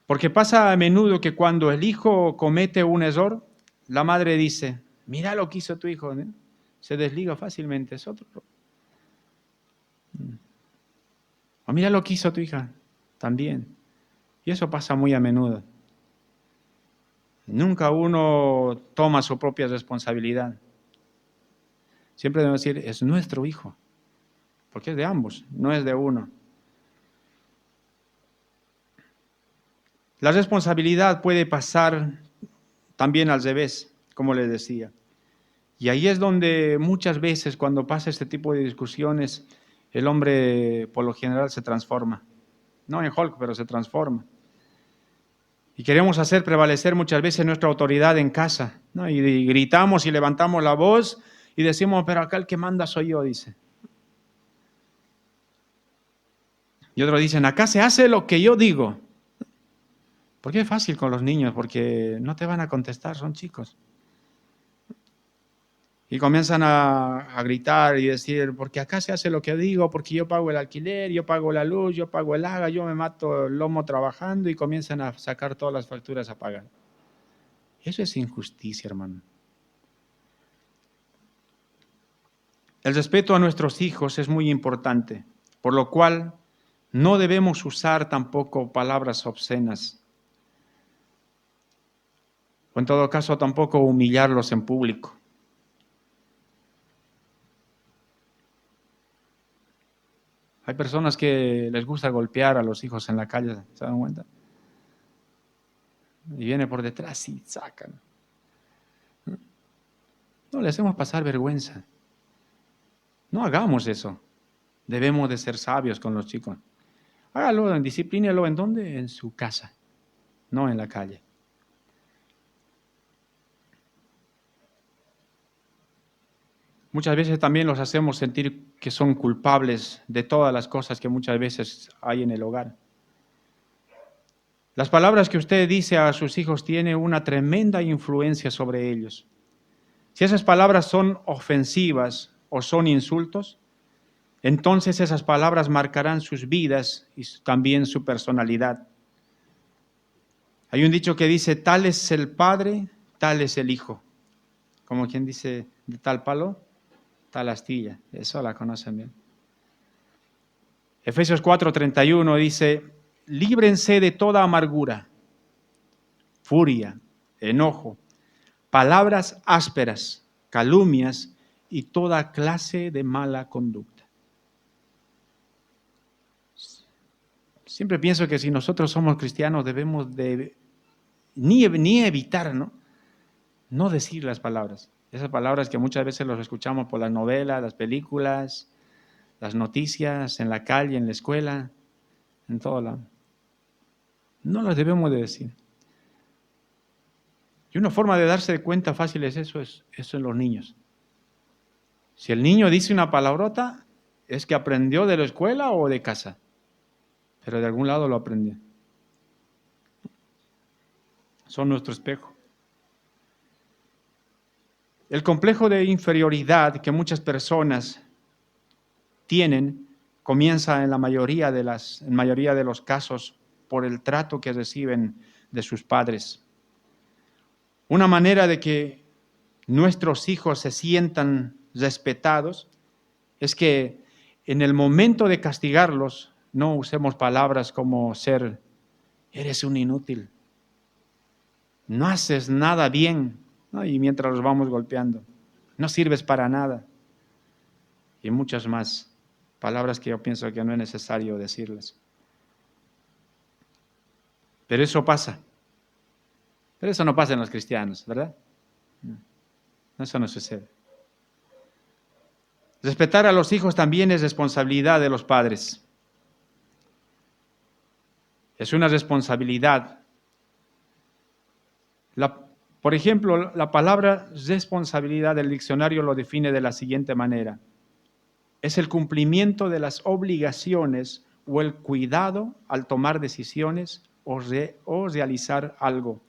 Porque pasa a menudo que cuando el hijo comete un error, la madre dice, mira lo que hizo tu hijo, ¿no? Se desliga fácilmente, es otro. O mira lo que hizo tu hija, también. Y eso pasa muy a menudo. Nunca uno toma su propia responsabilidad. Siempre debemos decir, es nuestro hijo, porque es de ambos, no es de uno. La responsabilidad puede pasar también al revés, como les decía. Y ahí es donde muchas veces cuando pasa este tipo de discusiones, el hombre por lo general se transforma. No en Hulk, pero se transforma. Y queremos hacer prevalecer muchas veces nuestra autoridad en casa, ¿no? Y gritamos y levantamos la voz y decimos, pero acá el que manda soy yo, dice. Y otros dicen, acá se hace lo que yo digo. Porque es fácil con los niños, porque no te van a contestar, son chicos. Y comienzan a gritar y decir, porque acá se hace lo que digo, porque yo pago el alquiler, yo pago la luz, yo pago el agua, yo me mato el lomo trabajando, y comienzan a sacar todas las facturas a pagar. Eso es injusticia, hermano. El respeto a nuestros hijos es muy importante, por lo cual no debemos usar tampoco palabras obscenas, o en todo caso tampoco humillarlos en público. Hay personas que les gusta golpear a los hijos en la calle, ¿se dan cuenta? Y viene por detrás y sacan. No le hacemos pasar vergüenza. No hagamos eso. Debemos de ser sabios con los chicos. Hágalo, disciplínelo, ¿en dónde? En su casa, no en la calle. Muchas veces también los hacemos sentir que son culpables de todas las cosas que muchas veces hay en el hogar. Las palabras que usted dice a sus hijos tienen una tremenda influencia sobre ellos. Si esas palabras son ofensivas o son insultos, entonces esas palabras marcarán sus vidas y también su personalidad. Hay un dicho que dice, tal es el padre, tal es el hijo. Como quien dice, de tal palo, tal astilla. Eso la conocen bien. Efesios 4:31 dice, líbrense de toda amargura, furia, enojo, palabras ásperas, calumnias y toda clase de mala conducta. Siempre pienso que si nosotros somos cristianos debemos de ni evitar, no decir las palabras. Esas palabras que muchas veces los escuchamos por las novelas, las películas, las noticias, en la calle, en la escuela, en todo lado. No las debemos de decir. Y una forma de darse cuenta fácil es eso en los niños. Si el niño dice una palabrota, es que aprendió de la escuela o de casa, pero de algún lado lo aprendió. Son nuestro espejo. El complejo de inferioridad que muchas personas tienen comienza en la mayoría de los casos por el trato que reciben de sus padres. Una manera de que nuestros hijos se sientan respetados es que en el momento de castigarlos no usemos palabras como eres un inútil, no haces nada bien, ¿no? Y mientras los vamos golpeando, no sirves para nada. Y muchas más palabras que yo pienso que no es necesario decirles. Pero eso pasa. Pero eso no pasa en los cristianos, ¿verdad? Eso no sucede. Respetar a los hijos también es responsabilidad de los padres. Es una responsabilidad. Por ejemplo, la palabra responsabilidad del diccionario lo define de la siguiente manera. Es el cumplimiento de las obligaciones o el cuidado al tomar decisiones o realizar algo.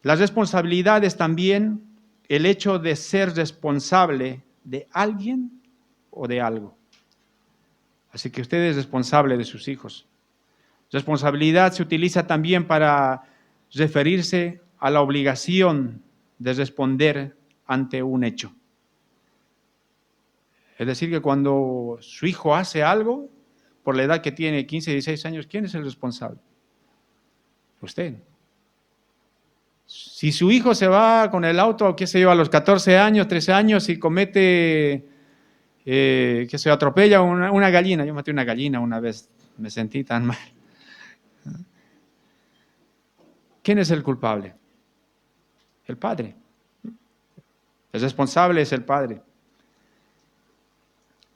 La responsabilidad es también el hecho de ser responsable de alguien o de algo. Así que usted es responsable de sus hijos. Responsabilidad se utiliza también para referirse a la obligación de responder ante un hecho. Es decir, que cuando su hijo hace algo, por la edad que tiene, 15, 16 años, ¿quién es el responsable? Usted. Si su hijo se va con el auto, qué sé yo, a los 14 años, 13 años y comete, que se atropella una gallina. Yo maté una gallina una vez, me sentí tan mal. ¿Quién es el culpable? El padre. El responsable es el padre.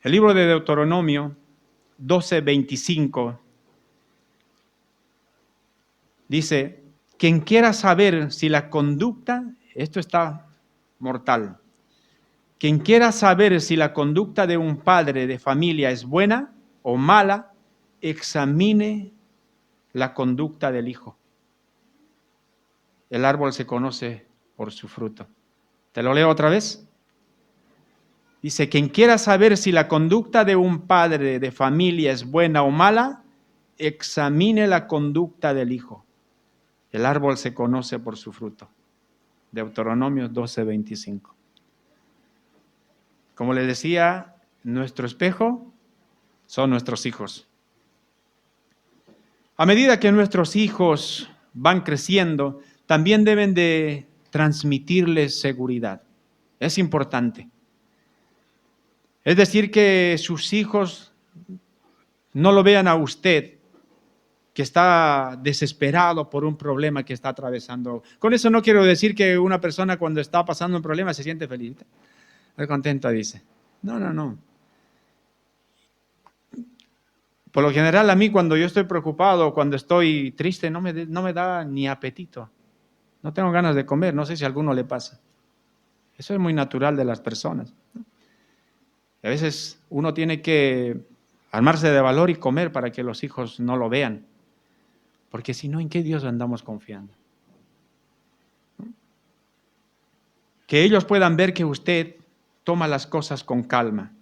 El libro de Deuteronomio 12:25 dice, quien quiera saber si la conducta, esto está mortal, quien quiera saber si la conducta de un padre de familia es buena o mala, examine la conducta del hijo. El árbol se conoce por su fruto. ¿Te lo leo otra vez? Dice, quien quiera saber si la conducta de un padre de familia es buena o mala, examine la conducta del hijo. El árbol se conoce por su fruto. Deuteronomio 12:25. Como les decía, nuestro espejo son nuestros hijos. A medida que nuestros hijos van creciendo, también deben de transmitirles seguridad. Es importante. Es decir, que sus hijos no lo vean a usted que está desesperado por un problema que está atravesando. Con eso no quiero decir que una persona cuando está pasando un problema se siente feliz. Estoy contenta, dice. No. Por lo general, a mí cuando yo estoy preocupado, cuando estoy triste, no me da ni apetito. No tengo ganas de comer, no sé si a alguno le pasa. Eso es muy natural de las personas. A veces uno tiene que armarse de valor y comer para que los hijos no lo vean. Porque si no, ¿en qué Dios andamos confiando? Que ellos puedan ver que usted toma las cosas con calma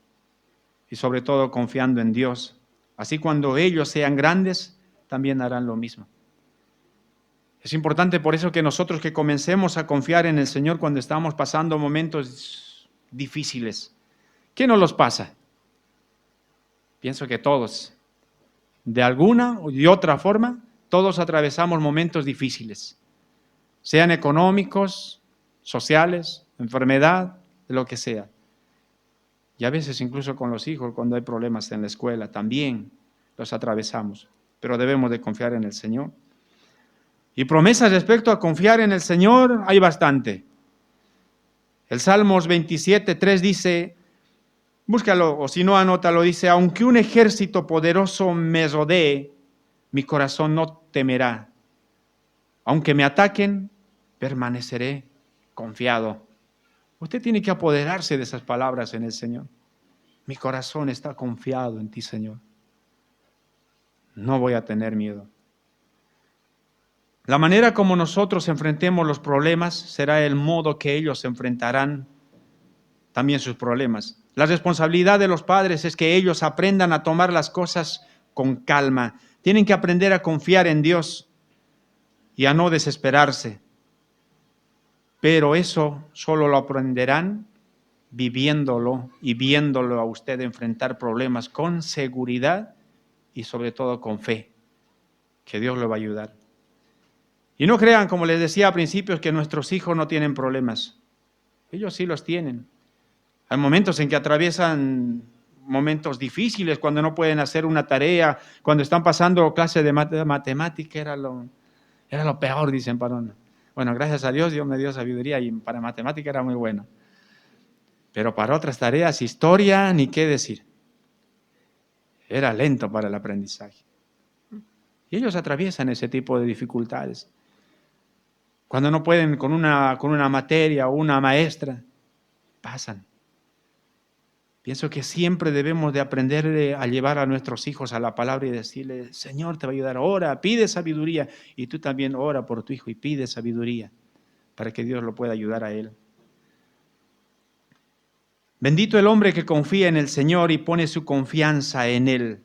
y sobre todo confiando en Dios. Así cuando ellos sean grandes, también harán lo mismo. Es importante por eso que nosotros que comencemos a confiar en el Señor cuando estamos pasando momentos difíciles. ¿Qué nos los pasa? Pienso que todos, de alguna y otra forma, todos atravesamos momentos difíciles, sean económicos, sociales, enfermedad, lo que sea. Y a veces incluso con los hijos, cuando hay problemas en la escuela, también los atravesamos. Pero debemos de confiar en el Señor. Y promesas respecto a confiar en el Señor hay bastante. El Salmos 27:3 dice, búscalo o si no anótalo, dice, aunque un ejército poderoso me rodee, mi corazón no temerá. Aunque me ataquen, permaneceré confiado. Usted tiene que apoderarse de esas palabras en el Señor. Mi corazón está confiado en ti, Señor. No voy a tener miedo. La manera como nosotros enfrentemos los problemas será el modo que ellos enfrentarán también sus problemas. La responsabilidad de los padres es que ellos aprendan a tomar las cosas con calma. Tienen que aprender a confiar en Dios y a no desesperarse. Pero eso solo lo aprenderán viviéndolo y viéndolo a usted enfrentar problemas con seguridad y sobre todo con fe, que Dios le va a ayudar. Y no crean, como les decía a principios, que nuestros hijos no tienen problemas. Ellos sí los tienen. Hay momentos en que atraviesan momentos difíciles, cuando no pueden hacer una tarea, cuando están pasando clases de matemática, era lo peor, dicen para uno. Bueno, gracias a Dios me dio sabiduría y para matemática era muy bueno. Pero para otras tareas, historia, ni qué decir. Era lento para el aprendizaje. Y ellos atraviesan ese tipo de dificultades. Cuando no pueden con una materia o una maestra, pasan. Pienso que siempre debemos de aprender a llevar a nuestros hijos a la palabra y decirle, Señor te va a ayudar, ora, pide sabiduría. Y tú también ora por tu hijo y pide sabiduría para que Dios lo pueda ayudar a él. Bendito el hombre que confía en el Señor y pone su confianza en Él.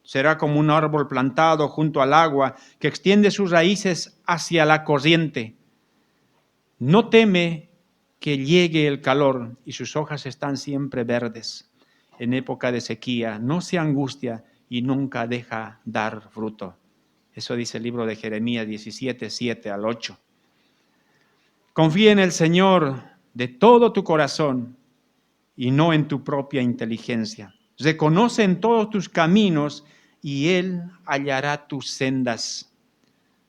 Será como un árbol plantado junto al agua que extiende sus raíces hacia la corriente. No teme que llegue el calor y sus hojas están siempre verdes. En época de sequía no se angustia y nunca deja dar fruto. Eso dice el libro de Jeremías 17, 7 al 8. Confía en el Señor de todo tu corazón y no en tu propia inteligencia. Reconoce en todos tus caminos y Él hallará tus sendas.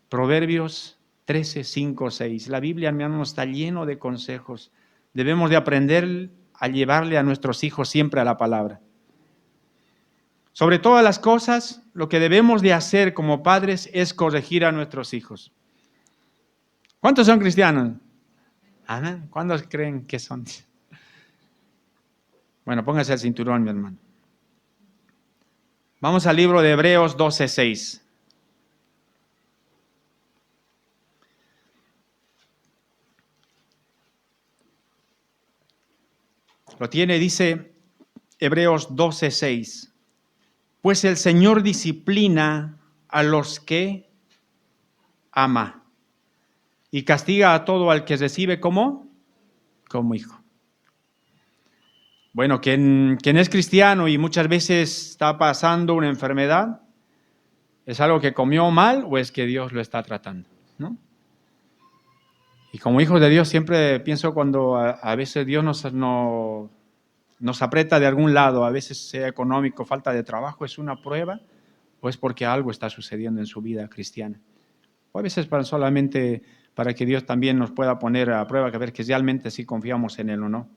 Proverbios 13, 5, 6. La Biblia, hermanos, está lleno de consejos. Debemos de aprender a llevarle a nuestros hijos siempre a la palabra. Sobre todas las cosas, lo que debemos de hacer como padres es corregir a nuestros hijos. ¿Cuántos son cristianos? Amén. ¿Cuántos creen que son? Bueno, póngase el cinturón, mi hermano. Vamos al libro de Hebreos 12, 6. Lo tiene, dice Hebreos 12, 6. Pues el Señor disciplina a los que ama y castiga a todo al que recibe como hijo. Bueno, quien es cristiano y muchas veces está pasando una enfermedad, ¿es algo que comió mal o es que Dios lo está tratando? ¿No? Y como hijos de Dios siempre pienso cuando a veces Dios nos aprieta de algún lado, a veces sea económico, falta de trabajo, es una prueba o es porque algo está sucediendo en su vida cristiana. O a veces solamente para que Dios también nos pueda poner a prueba, que ver que realmente sí confiamos en Él o no.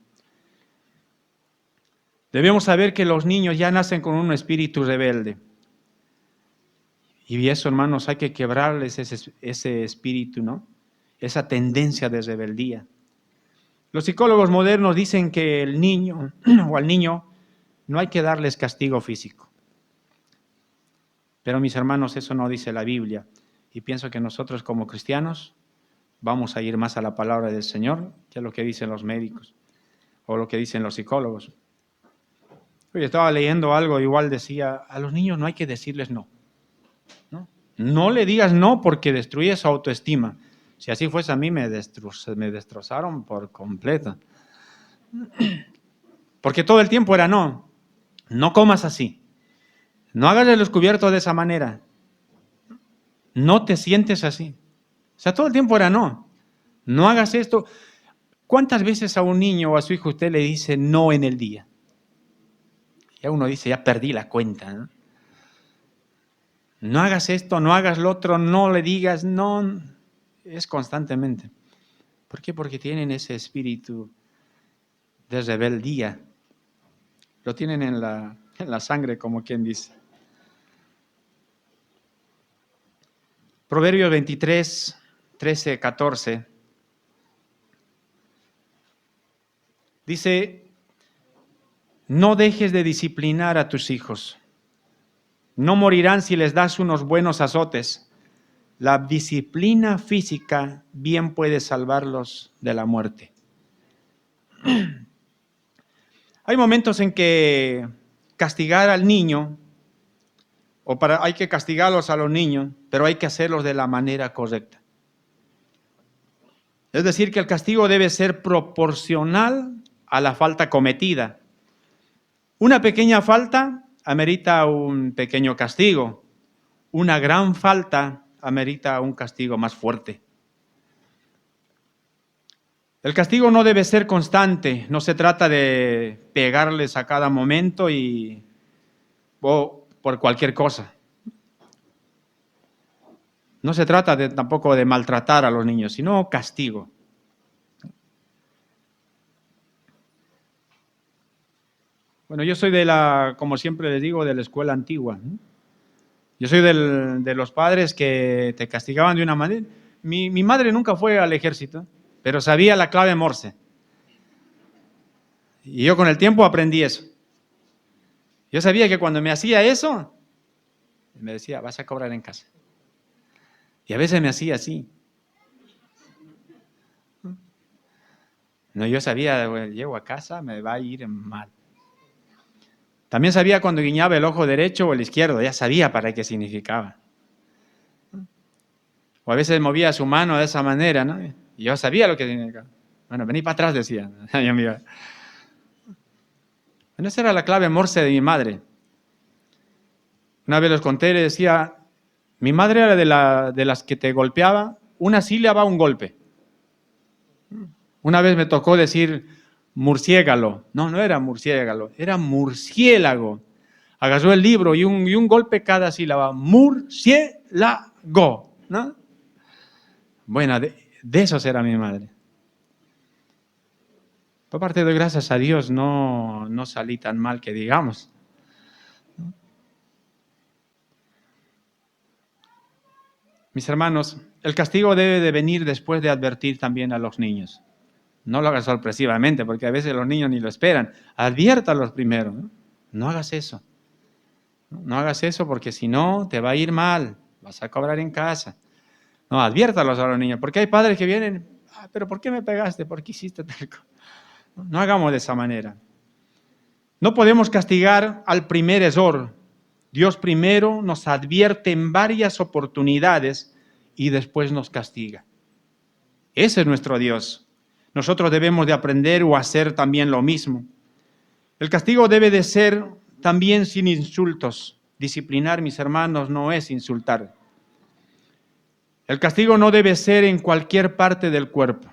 Debemos saber que los niños ya nacen con un espíritu rebelde. Y eso, hermanos, hay que quebrarles ese espíritu, ¿no? Esa tendencia de rebeldía. Los psicólogos modernos dicen que el niño o al niño no hay que darles castigo físico. Pero mis hermanos, eso no dice la Biblia. Y pienso que nosotros como cristianos vamos a ir más a la palabra del Señor que a lo que dicen los médicos o lo que dicen los psicólogos. Oye, estaba leyendo algo, igual decía, a los niños no hay que decirles no. No le digas no porque destruye su autoestima. Si así fuese a mí me destrozaron por completo. Porque todo el tiempo era no. No comas así. No hagas el descubierto de esa manera. No te sientes así. O sea, todo el tiempo era no. No hagas esto. ¿Cuántas veces a un niño o a su hijo usted le dice no en el día? Ya uno dice, ya perdí la cuenta, ¿no? No hagas esto, no hagas lo otro, no le digas, no. Es constantemente. ¿Por qué? Porque tienen ese espíritu de rebeldía. Lo tienen en la sangre, como quien dice. Proverbios 23, 13, 14. Dice, no dejes de disciplinar a tus hijos. No morirán si les das unos buenos azotes. La disciplina física bien puede salvarlos de la muerte. Hay momentos en que castigar al niño, hay que castigarlos a los niños, pero hay que hacerlos de la manera correcta. Es decir, que el castigo debe ser proporcional a la falta cometida. Una pequeña falta amerita un pequeño castigo. Una gran falta amerita un castigo más fuerte. El castigo no debe ser constante, no se trata de pegarles a cada momento o por cualquier cosa. No se trata tampoco de maltratar a los niños, sino castigo. Bueno, yo soy como siempre les digo, de la escuela antigua. Yo soy de los padres que te castigaban de una manera Mi madre nunca fue al ejército, pero sabía la clave Morse. Y yo con el tiempo aprendí eso. Yo sabía que cuando me hacía eso, me decía, vas a cobrar en casa. Y a veces me hacía así. No, yo sabía, bueno, llego a casa, me va a ir mal. También sabía cuando guiñaba el ojo derecho o el izquierdo, ya sabía para qué significaba. O a veces movía su mano de esa manera, ¿no? Y yo sabía lo que significaba. Bueno, vení para atrás, decía. Bueno, esa era la clave Morse de mi madre. Una vez les conté, le decía, mi madre era de las que te golpeaba, una sílaba, un golpe. Una vez me tocó decir murciélago. No, no era murciélago, era murciélago. Agarró el libro y un golpe cada sílaba. Murciélago, ¿no? Bueno, de eso era mi madre. Por parte de gracias a Dios no salí tan mal que digamos. Mis hermanos, el castigo debe de venir después de advertir también a los niños. No lo hagas sorpresivamente, porque a veces los niños ni lo esperan. Adviértalos primero. No hagas eso. No hagas eso porque si no te va a ir mal. Vas a cobrar en casa. No, adviértalos a los niños. Porque hay padres que vienen, pero ¿por qué me pegaste? ¿Por qué hiciste tal cosa? No hagamos de esa manera. No podemos castigar al primer error. Dios primero nos advierte en varias oportunidades y después nos castiga. Ese es nuestro Dios. Nosotros debemos de aprender o hacer también lo mismo. El castigo debe de ser también sin insultos. Disciplinar, mis hermanos, no es insultar. El castigo no debe ser en cualquier parte del cuerpo.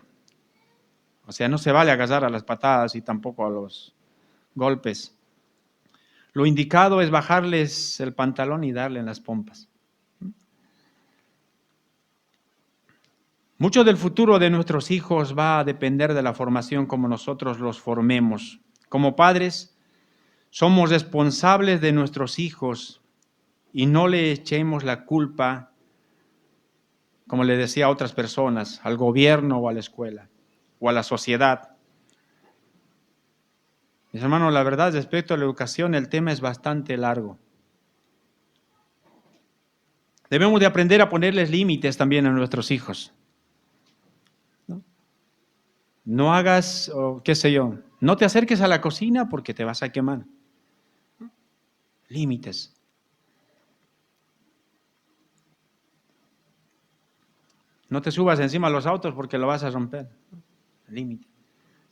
O sea, no se vale agarrar a las patadas y tampoco a los golpes. Lo indicado es bajarles el pantalón y darle en las pompas. Mucho del futuro de nuestros hijos va a depender de la formación como nosotros los formemos. Como padres, somos responsables de nuestros hijos y no le echemos la culpa, como le decía a otras personas, al gobierno o a la escuela o a la sociedad. Mis hermanos, la verdad, respecto a la educación, el tema es bastante largo. Debemos de aprender a ponerles límites también a nuestros hijos. No hagas, qué sé yo, no te acerques a la cocina porque te vas a quemar. Límites. No te subas encima de los autos porque lo vas a romper. Límite.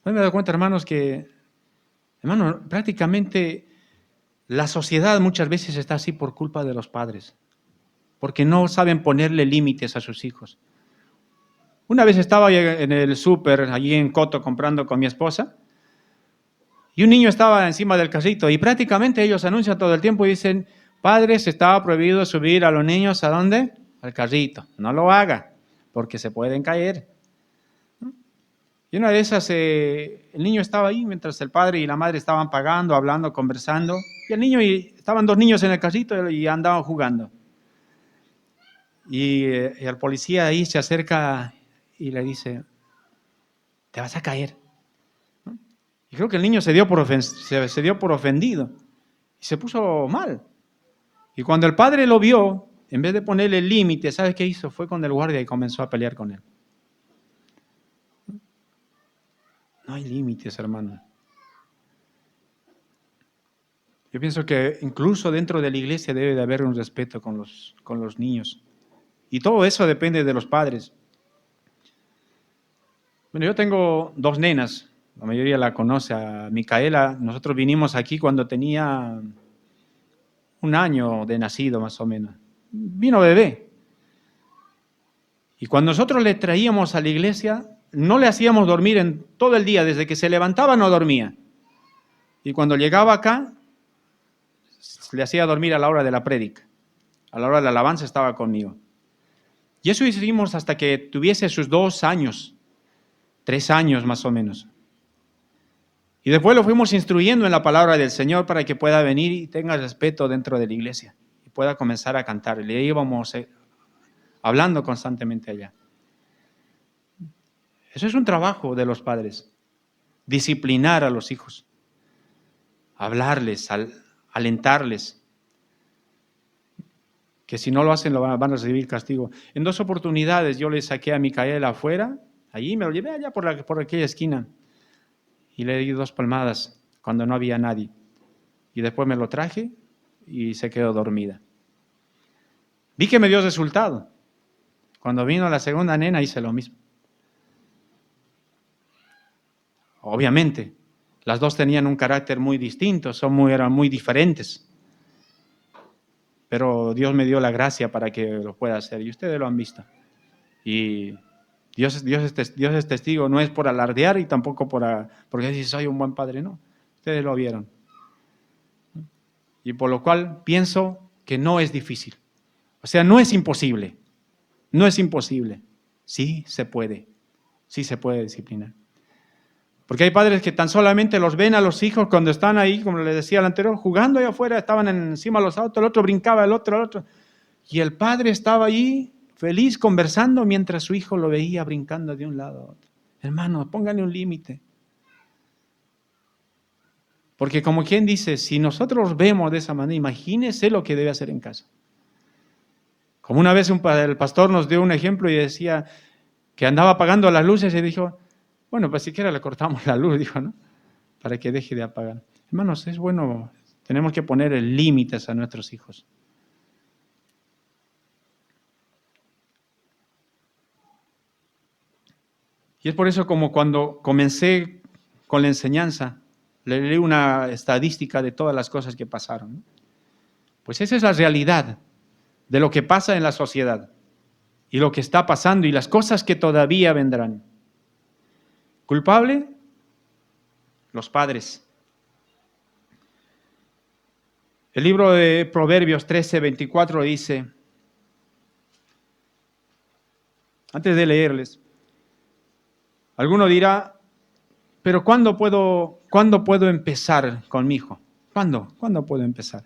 Hoy me doy cuenta, hermanos, prácticamente la sociedad muchas veces está así por culpa de los padres, porque no saben ponerle límites a sus hijos. Una vez estaba en el súper, allí en Coto, comprando con mi esposa, y un niño estaba encima del carrito, y prácticamente ellos anuncian todo el tiempo y dicen, padres, estaba prohibido subir a los niños, ¿a dónde? Al carrito. No lo haga, porque se pueden caer. Y una de esas, el niño estaba ahí mientras el padre y la madre estaban pagando, hablando, conversando, y estaban dos niños en el carrito y andaban jugando. Y el policía ahí se acerca y le dice, te vas a caer. Y creo que el niño se dio por ofendido y se puso mal. Y cuando el padre lo vio, en vez de ponerle límite, ¿sabes qué hizo? Fue con el guardia y comenzó a pelear con él. No hay límites, hermano. Yo pienso que incluso dentro de la iglesia debe de haber un respeto con los niños. Y todo eso depende de los padres. Bueno, yo tengo dos nenas, la mayoría la conoce, a Micaela. Nosotros vinimos aquí cuando tenía 1 año de nacido más o menos. Vino bebé. Y cuando nosotros le traíamos a la iglesia, no le hacíamos dormir en todo el día, desde que se levantaba no dormía. Y cuando llegaba acá, le hacía dormir a la hora de la prédica. A la hora de la alabanza estaba conmigo. Y eso hicimos hasta que tuviese sus 2 años. 3 años más o menos. Y después lo fuimos instruyendo en la palabra del Señor para que pueda venir y tenga respeto dentro de la iglesia y pueda comenzar a cantar. Le íbamos hablando constantemente allá. Eso es un trabajo de los padres. Disciplinar a los hijos. Hablarles, alentarles. Que si no lo hacen van a recibir castigo. En 2 oportunidades yo le saqué a Micael afuera, allí me lo llevé allá por aquella esquina y le di 2 palmadas cuando no había nadie. Y después me lo traje y se quedó dormida. Vi que me dio resultado. Cuando vino la segunda nena hice lo mismo. Obviamente, las 2 tenían un carácter muy distinto, eran muy diferentes. Pero Dios me dio la gracia para que lo pueda hacer y ustedes lo han visto. Y Dios es testigo, no es por alardear y tampoco porque decir soy un buen padre, no. Ustedes lo vieron. Y por lo cual pienso que no es difícil. O sea, no es imposible. No es imposible. Sí se puede disciplinar. Porque hay padres que tan solamente los ven a los hijos cuando están ahí, como les decía el anterior, jugando ahí afuera, estaban encima de los autos, el otro brincaba, el otro. Y el padre estaba ahí feliz conversando mientras su hijo lo veía brincando de un lado a otro. Hermano, pónganle un límite. Porque como quien dice, si nosotros vemos de esa manera, imagínese lo que debe hacer en casa. Como una vez el pastor nos dio un ejemplo y decía que andaba apagando las luces y dijo, bueno, pues siquiera le cortamos la luz, dijo, ¿no? Para que deje de apagar. Hermanos, es bueno, tenemos que poner límites a nuestros hijos. Y es por eso como cuando comencé con la enseñanza, le leí una estadística de todas las cosas que pasaron, ¿no? Pues esa es la realidad de lo que pasa en la sociedad y lo que está pasando y las cosas que todavía vendrán. ¿Culpable? Los padres. El libro de Proverbios 13:24 dice, antes de leerles, alguno dirá, pero ¿cuándo puedo empezar con mi hijo? ¿Cuándo puedo empezar?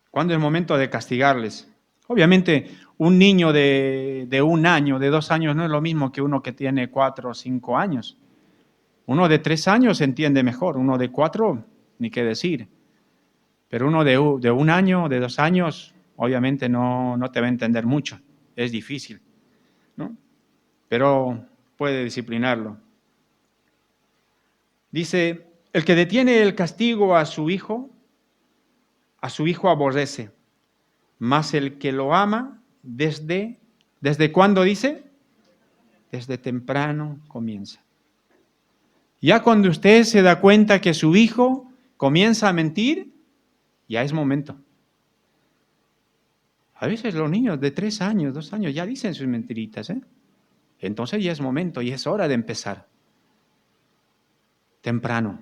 ¿Cuándo es el momento de castigarles? Obviamente, un niño de 1 año, de 2 años, no es lo mismo que uno que tiene 4 o 5 años. Uno de 3 años se entiende mejor, uno de 4, ni qué decir. Pero uno de 1 año, de 2 años, obviamente no te va a entender mucho. Es difícil, ¿no? Pero puede disciplinarlo. Dice, el que detiene el castigo a su hijo aborrece, mas el que lo ama, ¿desde cuándo dice? Desde temprano comienza. Ya cuando usted se da cuenta que su hijo comienza a mentir, ya es momento. A veces los niños de 3 años, 2 años ya dicen sus mentiritas, ¿eh? Entonces ya es momento y es hora de empezar. Temprano.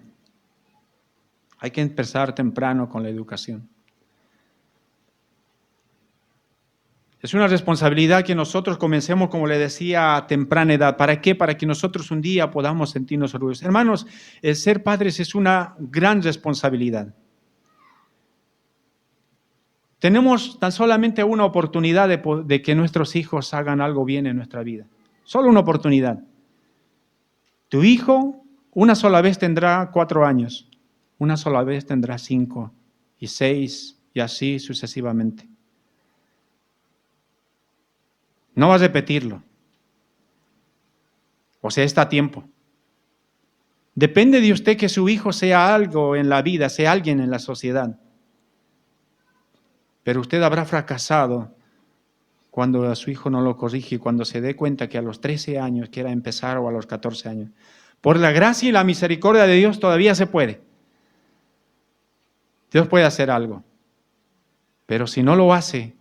Hay que empezar temprano con la educación. Es una responsabilidad que nosotros comencemos, como le decía, a temprana edad. ¿Para qué? Para que nosotros un día podamos sentirnos orgullosos. Hermanos, el ser padres es una gran responsabilidad. Tenemos tan solamente una oportunidad de que nuestros hijos hagan algo bien en nuestra vida. Solo una oportunidad. Tu hijo una sola vez tendrá 4 años, una sola vez tendrá 5 y 6 y así sucesivamente. No va a repetirlo. O sea, está a tiempo. Depende de usted que su hijo sea algo en la vida, sea alguien en la sociedad. Pero usted habrá fracasado cuando a su hijo no lo corrige, cuando se dé cuenta que a los 13 años quiera empezar o a los 14 años. Por la gracia y la misericordia de Dios todavía se puede. Dios puede hacer algo. Pero si no lo hace,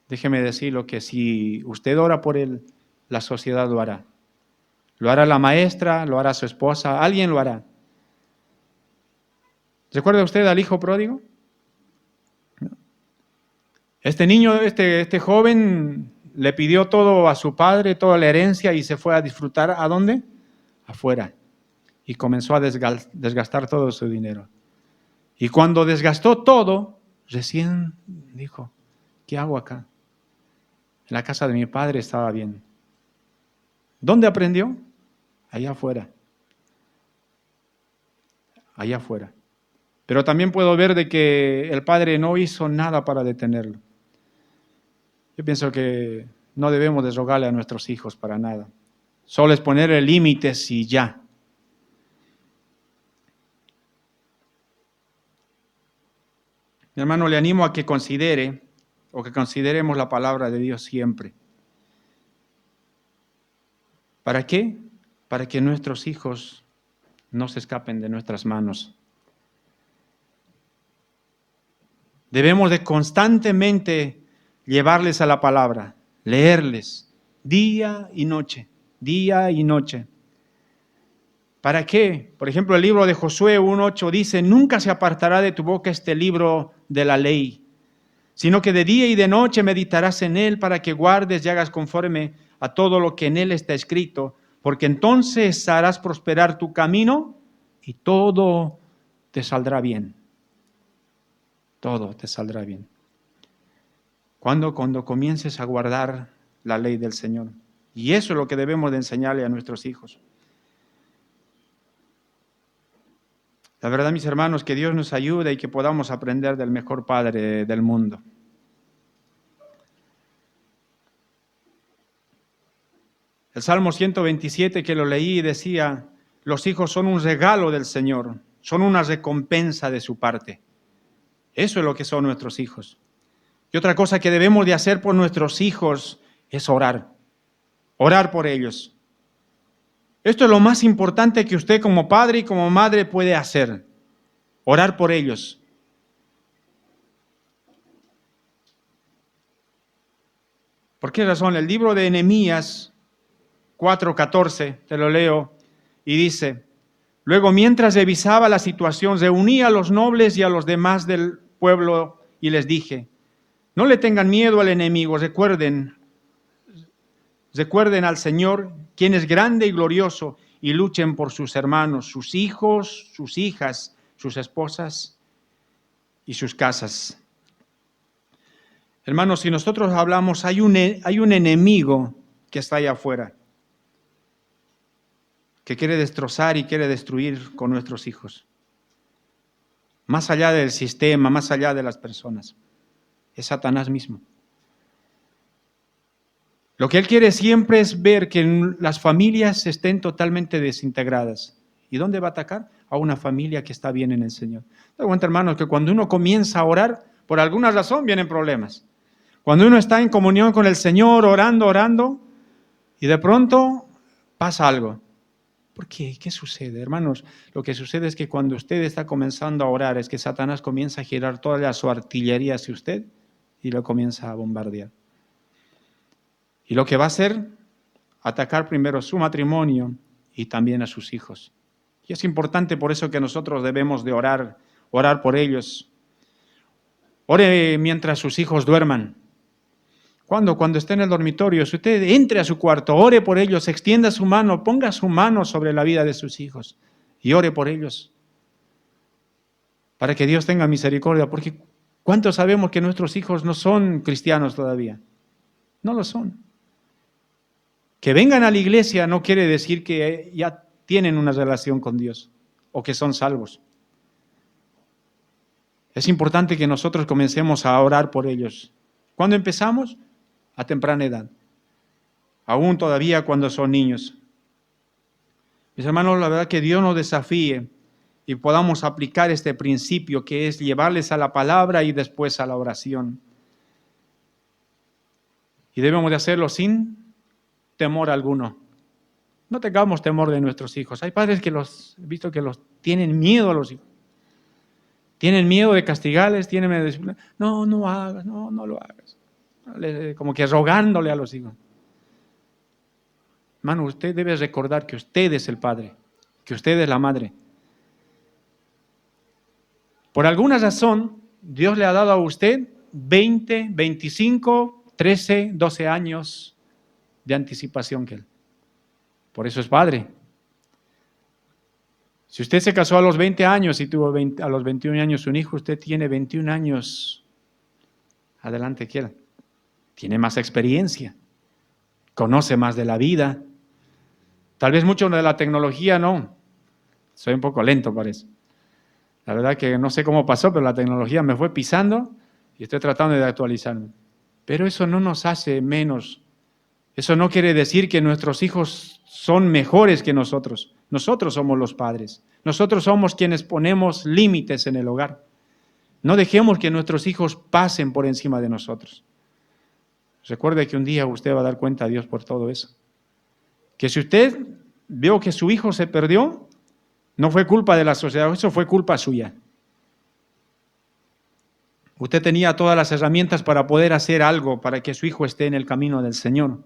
déjeme decirlo que si usted ora por él, la sociedad lo hará. Lo hará la maestra, lo hará su esposa, alguien lo hará. ¿Recuerda usted al hijo pródigo? Este niño, este joven le pidió todo a su padre, toda la herencia y se fue a disfrutar. ¿A dónde? Afuera. Y comenzó a desgastar todo su dinero. Y cuando desgastó todo, recién dijo, ¿qué hago acá? En la casa de mi padre estaba bien. ¿Dónde aprendió? Allá afuera. Allá afuera. Pero también puedo ver de que el padre no hizo nada para detenerlo. Yo pienso que no debemos de rogarle a nuestros hijos para nada. Solo es ponerle límites y ya. Mi hermano, le animo a que considere o que consideremos la palabra de Dios siempre. ¿Para qué? Para que nuestros hijos no se escapen de nuestras manos. Debemos de constantemente llevarles a la palabra, leerles día y noche, día y noche. ¿Para qué? Por ejemplo, el libro de Josué 1:8 dice, nunca se apartará de tu boca este libro de la ley, sino que de día y de noche meditarás en él para que guardes y hagas conforme a todo lo que en él está escrito, porque entonces harás prosperar tu camino y todo te saldrá bien. Todo te saldrá bien. Cuando comiences a guardar la ley del Señor. Y eso es lo que debemos de enseñarle a nuestros hijos. La verdad, mis hermanos, que Dios nos ayude y que podamos aprender del mejor Padre del mundo. El Salmo 127 que lo leí decía, los hijos son un regalo del Señor, son una recompensa de su parte. Eso es lo que son nuestros hijos. Y otra cosa que debemos de hacer por nuestros hijos es orar por ellos. Esto es lo más importante que usted como padre y como madre puede hacer, orar por ellos. ¿Por qué razón? El libro de Nehemías 4:14, te lo leo, y dice, luego mientras revisaba la situación, reuní a los nobles y a los demás del pueblo y les dije, no le tengan miedo al enemigo, recuerden al Señor, quien es grande y glorioso, y luchen por sus hermanos, sus hijos, sus hijas, sus esposas y sus casas. Hermanos, si nosotros hablamos, hay un enemigo que está allá afuera, que quiere destrozar y quiere destruir con nuestros hijos. Más allá del sistema, más allá de las personas. Es Satanás mismo. Lo que él quiere siempre es ver que las familias estén totalmente desintegradas. ¿Y dónde va a atacar? A una familia que está bien en el Señor. ¿Te das cuenta, hermanos, que cuando uno comienza a orar, por alguna razón vienen problemas? Cuando uno está en comunión con el Señor, orando, y de pronto pasa algo. ¿Por qué? ¿Qué sucede, hermanos? Lo que sucede es que cuando usted está comenzando a orar, es que Satanás comienza a girar toda su artillería hacia usted y lo comienza a bombardear. Y lo que va a hacer, atacar primero su matrimonio y también a sus hijos. Y es importante por eso que nosotros debemos de orar por ellos. Ore mientras sus hijos duerman. Cuando esté en el dormitorio, si usted entre a su cuarto, ore por ellos, extienda su mano, ponga su mano sobre la vida de sus hijos y ore por ellos. Para que Dios tenga misericordia, porque ¿cuántos sabemos que nuestros hijos no son cristianos todavía? No lo son. Que vengan a la iglesia no quiere decir que ya tienen una relación con Dios o que son salvos. Es importante que nosotros comencemos a orar por ellos. ¿Cuándo empezamos? A temprana edad. Aún todavía cuando son niños. Mis hermanos, la verdad que Dios nos desafíe y podamos aplicar este principio que es llevarles a la palabra y después a la oración. Y debemos de hacerlo sin temor alguno. No tengamos temor de nuestros hijos. Hay padres que he visto que tienen miedo a los hijos. Tienen miedo de castigarles, tienen miedo de... No lo hagas. Como que rogándole a los hijos. Hermano, usted debe recordar que usted es el padre, que usted es la madre. Por alguna razón, Dios le ha dado a usted 20, 25, 13, 12 años de anticipación que él. Por eso es padre. Si usted se casó a los 20 años y tuvo a los 21 años un hijo, usted tiene 21 años. Adelante, quiera. tiene más experiencia, conoce más de la vida. Tal vez mucho de la tecnología no. Soy un poco lento, parece. La verdad que no sé cómo pasó, pero la tecnología me fue pisando y estoy tratando de actualizarme. Pero eso no nos hace menos. Eso no quiere decir que nuestros hijos son mejores que nosotros. Nosotros somos los padres. Nosotros somos quienes ponemos límites en el hogar. No dejemos que nuestros hijos pasen por encima de nosotros. Recuerde que un día usted va a dar cuenta a Dios por todo eso. Que si usted vio que su hijo se perdió, no fue culpa de la sociedad, eso fue culpa suya. Usted tenía todas las herramientas para poder hacer algo para que su hijo esté en el camino del Señor.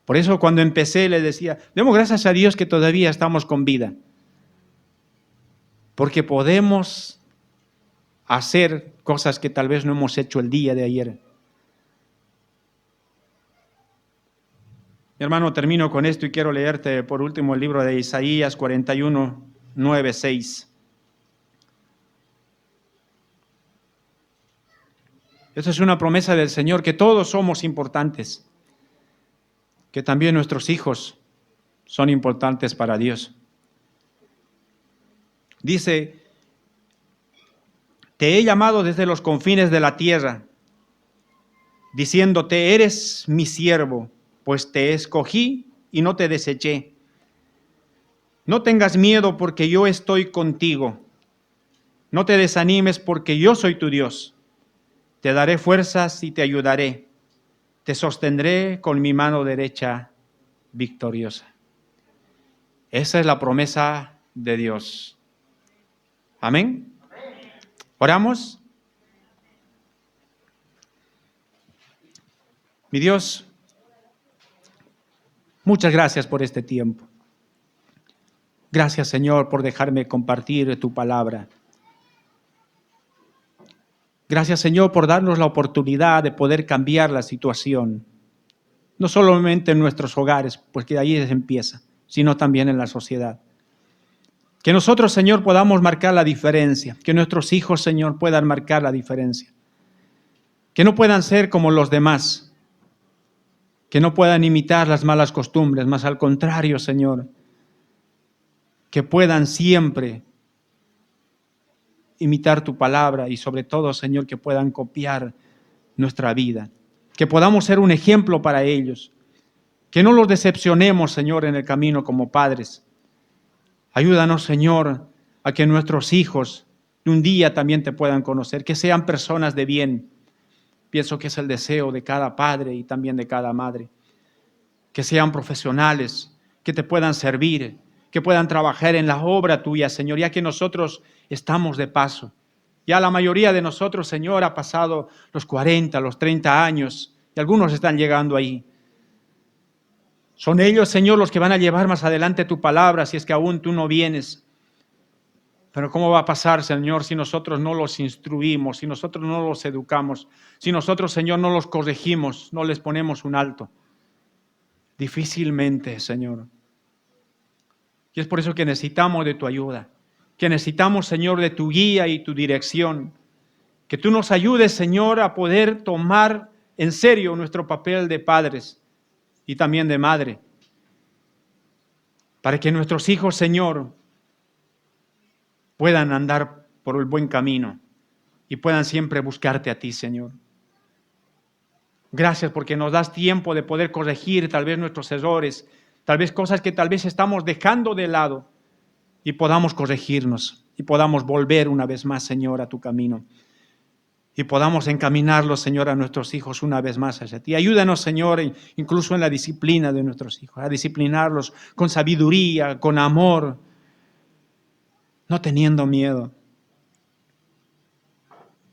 Por eso cuando empecé le decía, demos gracias a Dios que todavía estamos con vida. Porque podemos hacer cosas que tal vez no hemos hecho el día de ayer. Mi hermano, termino con esto y quiero leerte por último el libro de Isaías 41, 9, 6. Esa es una promesa del Señor, que todos somos importantes, que también nuestros hijos son importantes para Dios. Dice, te he llamado desde los confines de la tierra, diciéndote, eres mi siervo, pues te escogí y no te deseché. No tengas miedo porque yo estoy contigo. No te desanimes porque yo soy tu Dios. Te daré fuerzas y te ayudaré. Te sostendré con mi mano derecha victoriosa. Esa es la promesa de Dios. Amén. ¿Oramos? Mi Dios, muchas gracias por este tiempo. Gracias, Señor, por dejarme compartir tu palabra. Gracias, Señor, por darnos la oportunidad de poder cambiar la situación. No solamente en nuestros hogares, pues que ahí empieza, sino también en la sociedad. Que nosotros, Señor, podamos marcar la diferencia. Que nuestros hijos, Señor, puedan marcar la diferencia. Que no puedan ser como los demás. Que no puedan imitar las malas costumbres, más al contrario, Señor, que puedan siempre imitar tu palabra y sobre todo, Señor, que puedan copiar nuestra vida, que podamos ser un ejemplo para ellos, que no los decepcionemos, Señor, en el camino como padres. Ayúdanos, Señor, a que nuestros hijos un día también te puedan conocer, que sean personas de bien. Pienso que es el deseo de cada padre y también de cada madre. Que sean profesionales, que te puedan servir, que puedan trabajar en la obra tuya, Señor, ya que nosotros estamos de paso. Ya la mayoría de nosotros, Señor, ha pasado los 40, los 30 años y algunos están llegando ahí. Son ellos, Señor, los que van a llevar más adelante tu palabra si es que aún tú no vienes. Pero ¿cómo va a pasar, Señor, si nosotros no los instruimos, si nosotros no los educamos, si nosotros, Señor, no los corregimos, no les ponemos un alto? Difícilmente, Señor. Y es por eso que necesitamos de tu ayuda, que necesitamos, Señor, de tu guía y tu dirección. Que tú nos ayudes, Señor, a poder tomar en serio nuestro papel de padres y también de madre. Para que nuestros hijos, Señor, puedan andar por el buen camino y puedan siempre buscarte a ti, Señor. Gracias porque nos das tiempo de poder corregir tal vez nuestros errores, tal vez cosas que tal vez estamos dejando de lado y podamos corregirnos y podamos volver una vez más, Señor, a tu camino y podamos encaminarlos, Señor, a nuestros hijos una vez más hacia ti. Ayúdanos, Señor, incluso en la disciplina de nuestros hijos, a disciplinarlos con sabiduría, con amor, no teniendo miedo.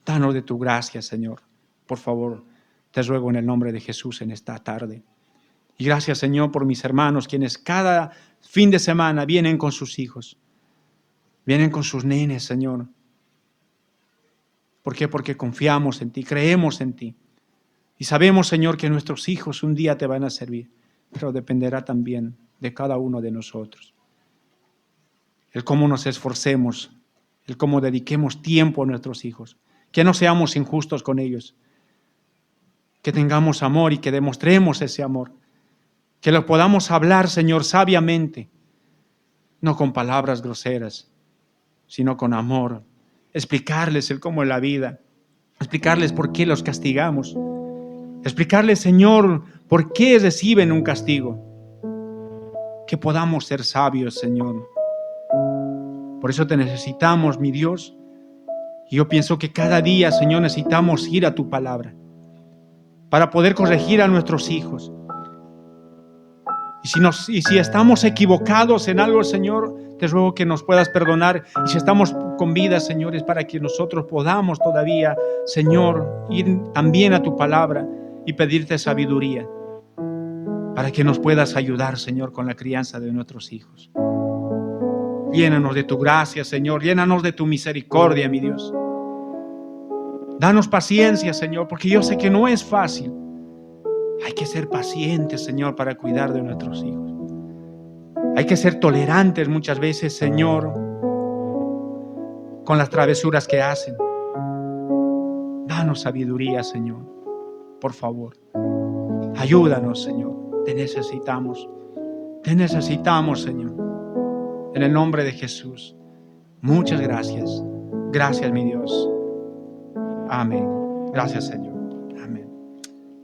Danos de tu gracia, Señor, por favor. Te ruego en el nombre de Jesús en esta tarde. Y gracias, Señor, por mis hermanos, quienes cada fin de semana vienen con sus hijos, vienen con sus nenes, Señor. ¿Por qué? Porque confiamos en ti, creemos en ti. Y sabemos, Señor, que nuestros hijos un día te van a servir, pero dependerá también de cada uno de nosotros. El cómo nos esforcemos, el cómo dediquemos tiempo a nuestros hijos, que no seamos injustos con ellos. que tengamos amor y que demostremos ese amor. Que lo podamos hablar, Señor, sabiamente, no con palabras groseras, sino con amor. Explicarles el cómo es la vida, explicarles por qué los castigamos, explicarles, Señor, por qué reciben un castigo. Que podamos ser sabios, Señor. Por eso te necesitamos, mi Dios. Y yo pienso que cada día, Señor, necesitamos ir a tu palabra para poder corregir a nuestros hijos. Y si estamos equivocados en algo, Señor, te ruego que nos puedas perdonar. Y si estamos con vida, Señor, es para que nosotros podamos todavía, Señor, ir también a tu palabra y pedirte sabiduría para que nos puedas ayudar, Señor, con la crianza de nuestros hijos. Llénanos de tu gracia, Señor. Llénanos de tu misericordia, mi Dios. Danos paciencia, Señor, porque yo sé que no es fácil. Hay que ser pacientes, Señor, para cuidar de nuestros hijos. Hay que ser tolerantes muchas veces, Señor, con las travesuras que hacen. Danos sabiduría, Señor, por favor. Ayúdanos, Señor. Te necesitamos. Te necesitamos, Señor. En el nombre de Jesús. Muchas gracias. Gracias, mi Dios. Amén. Gracias, Señor. Amén.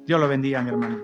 Dios lo bendiga, mi hermano.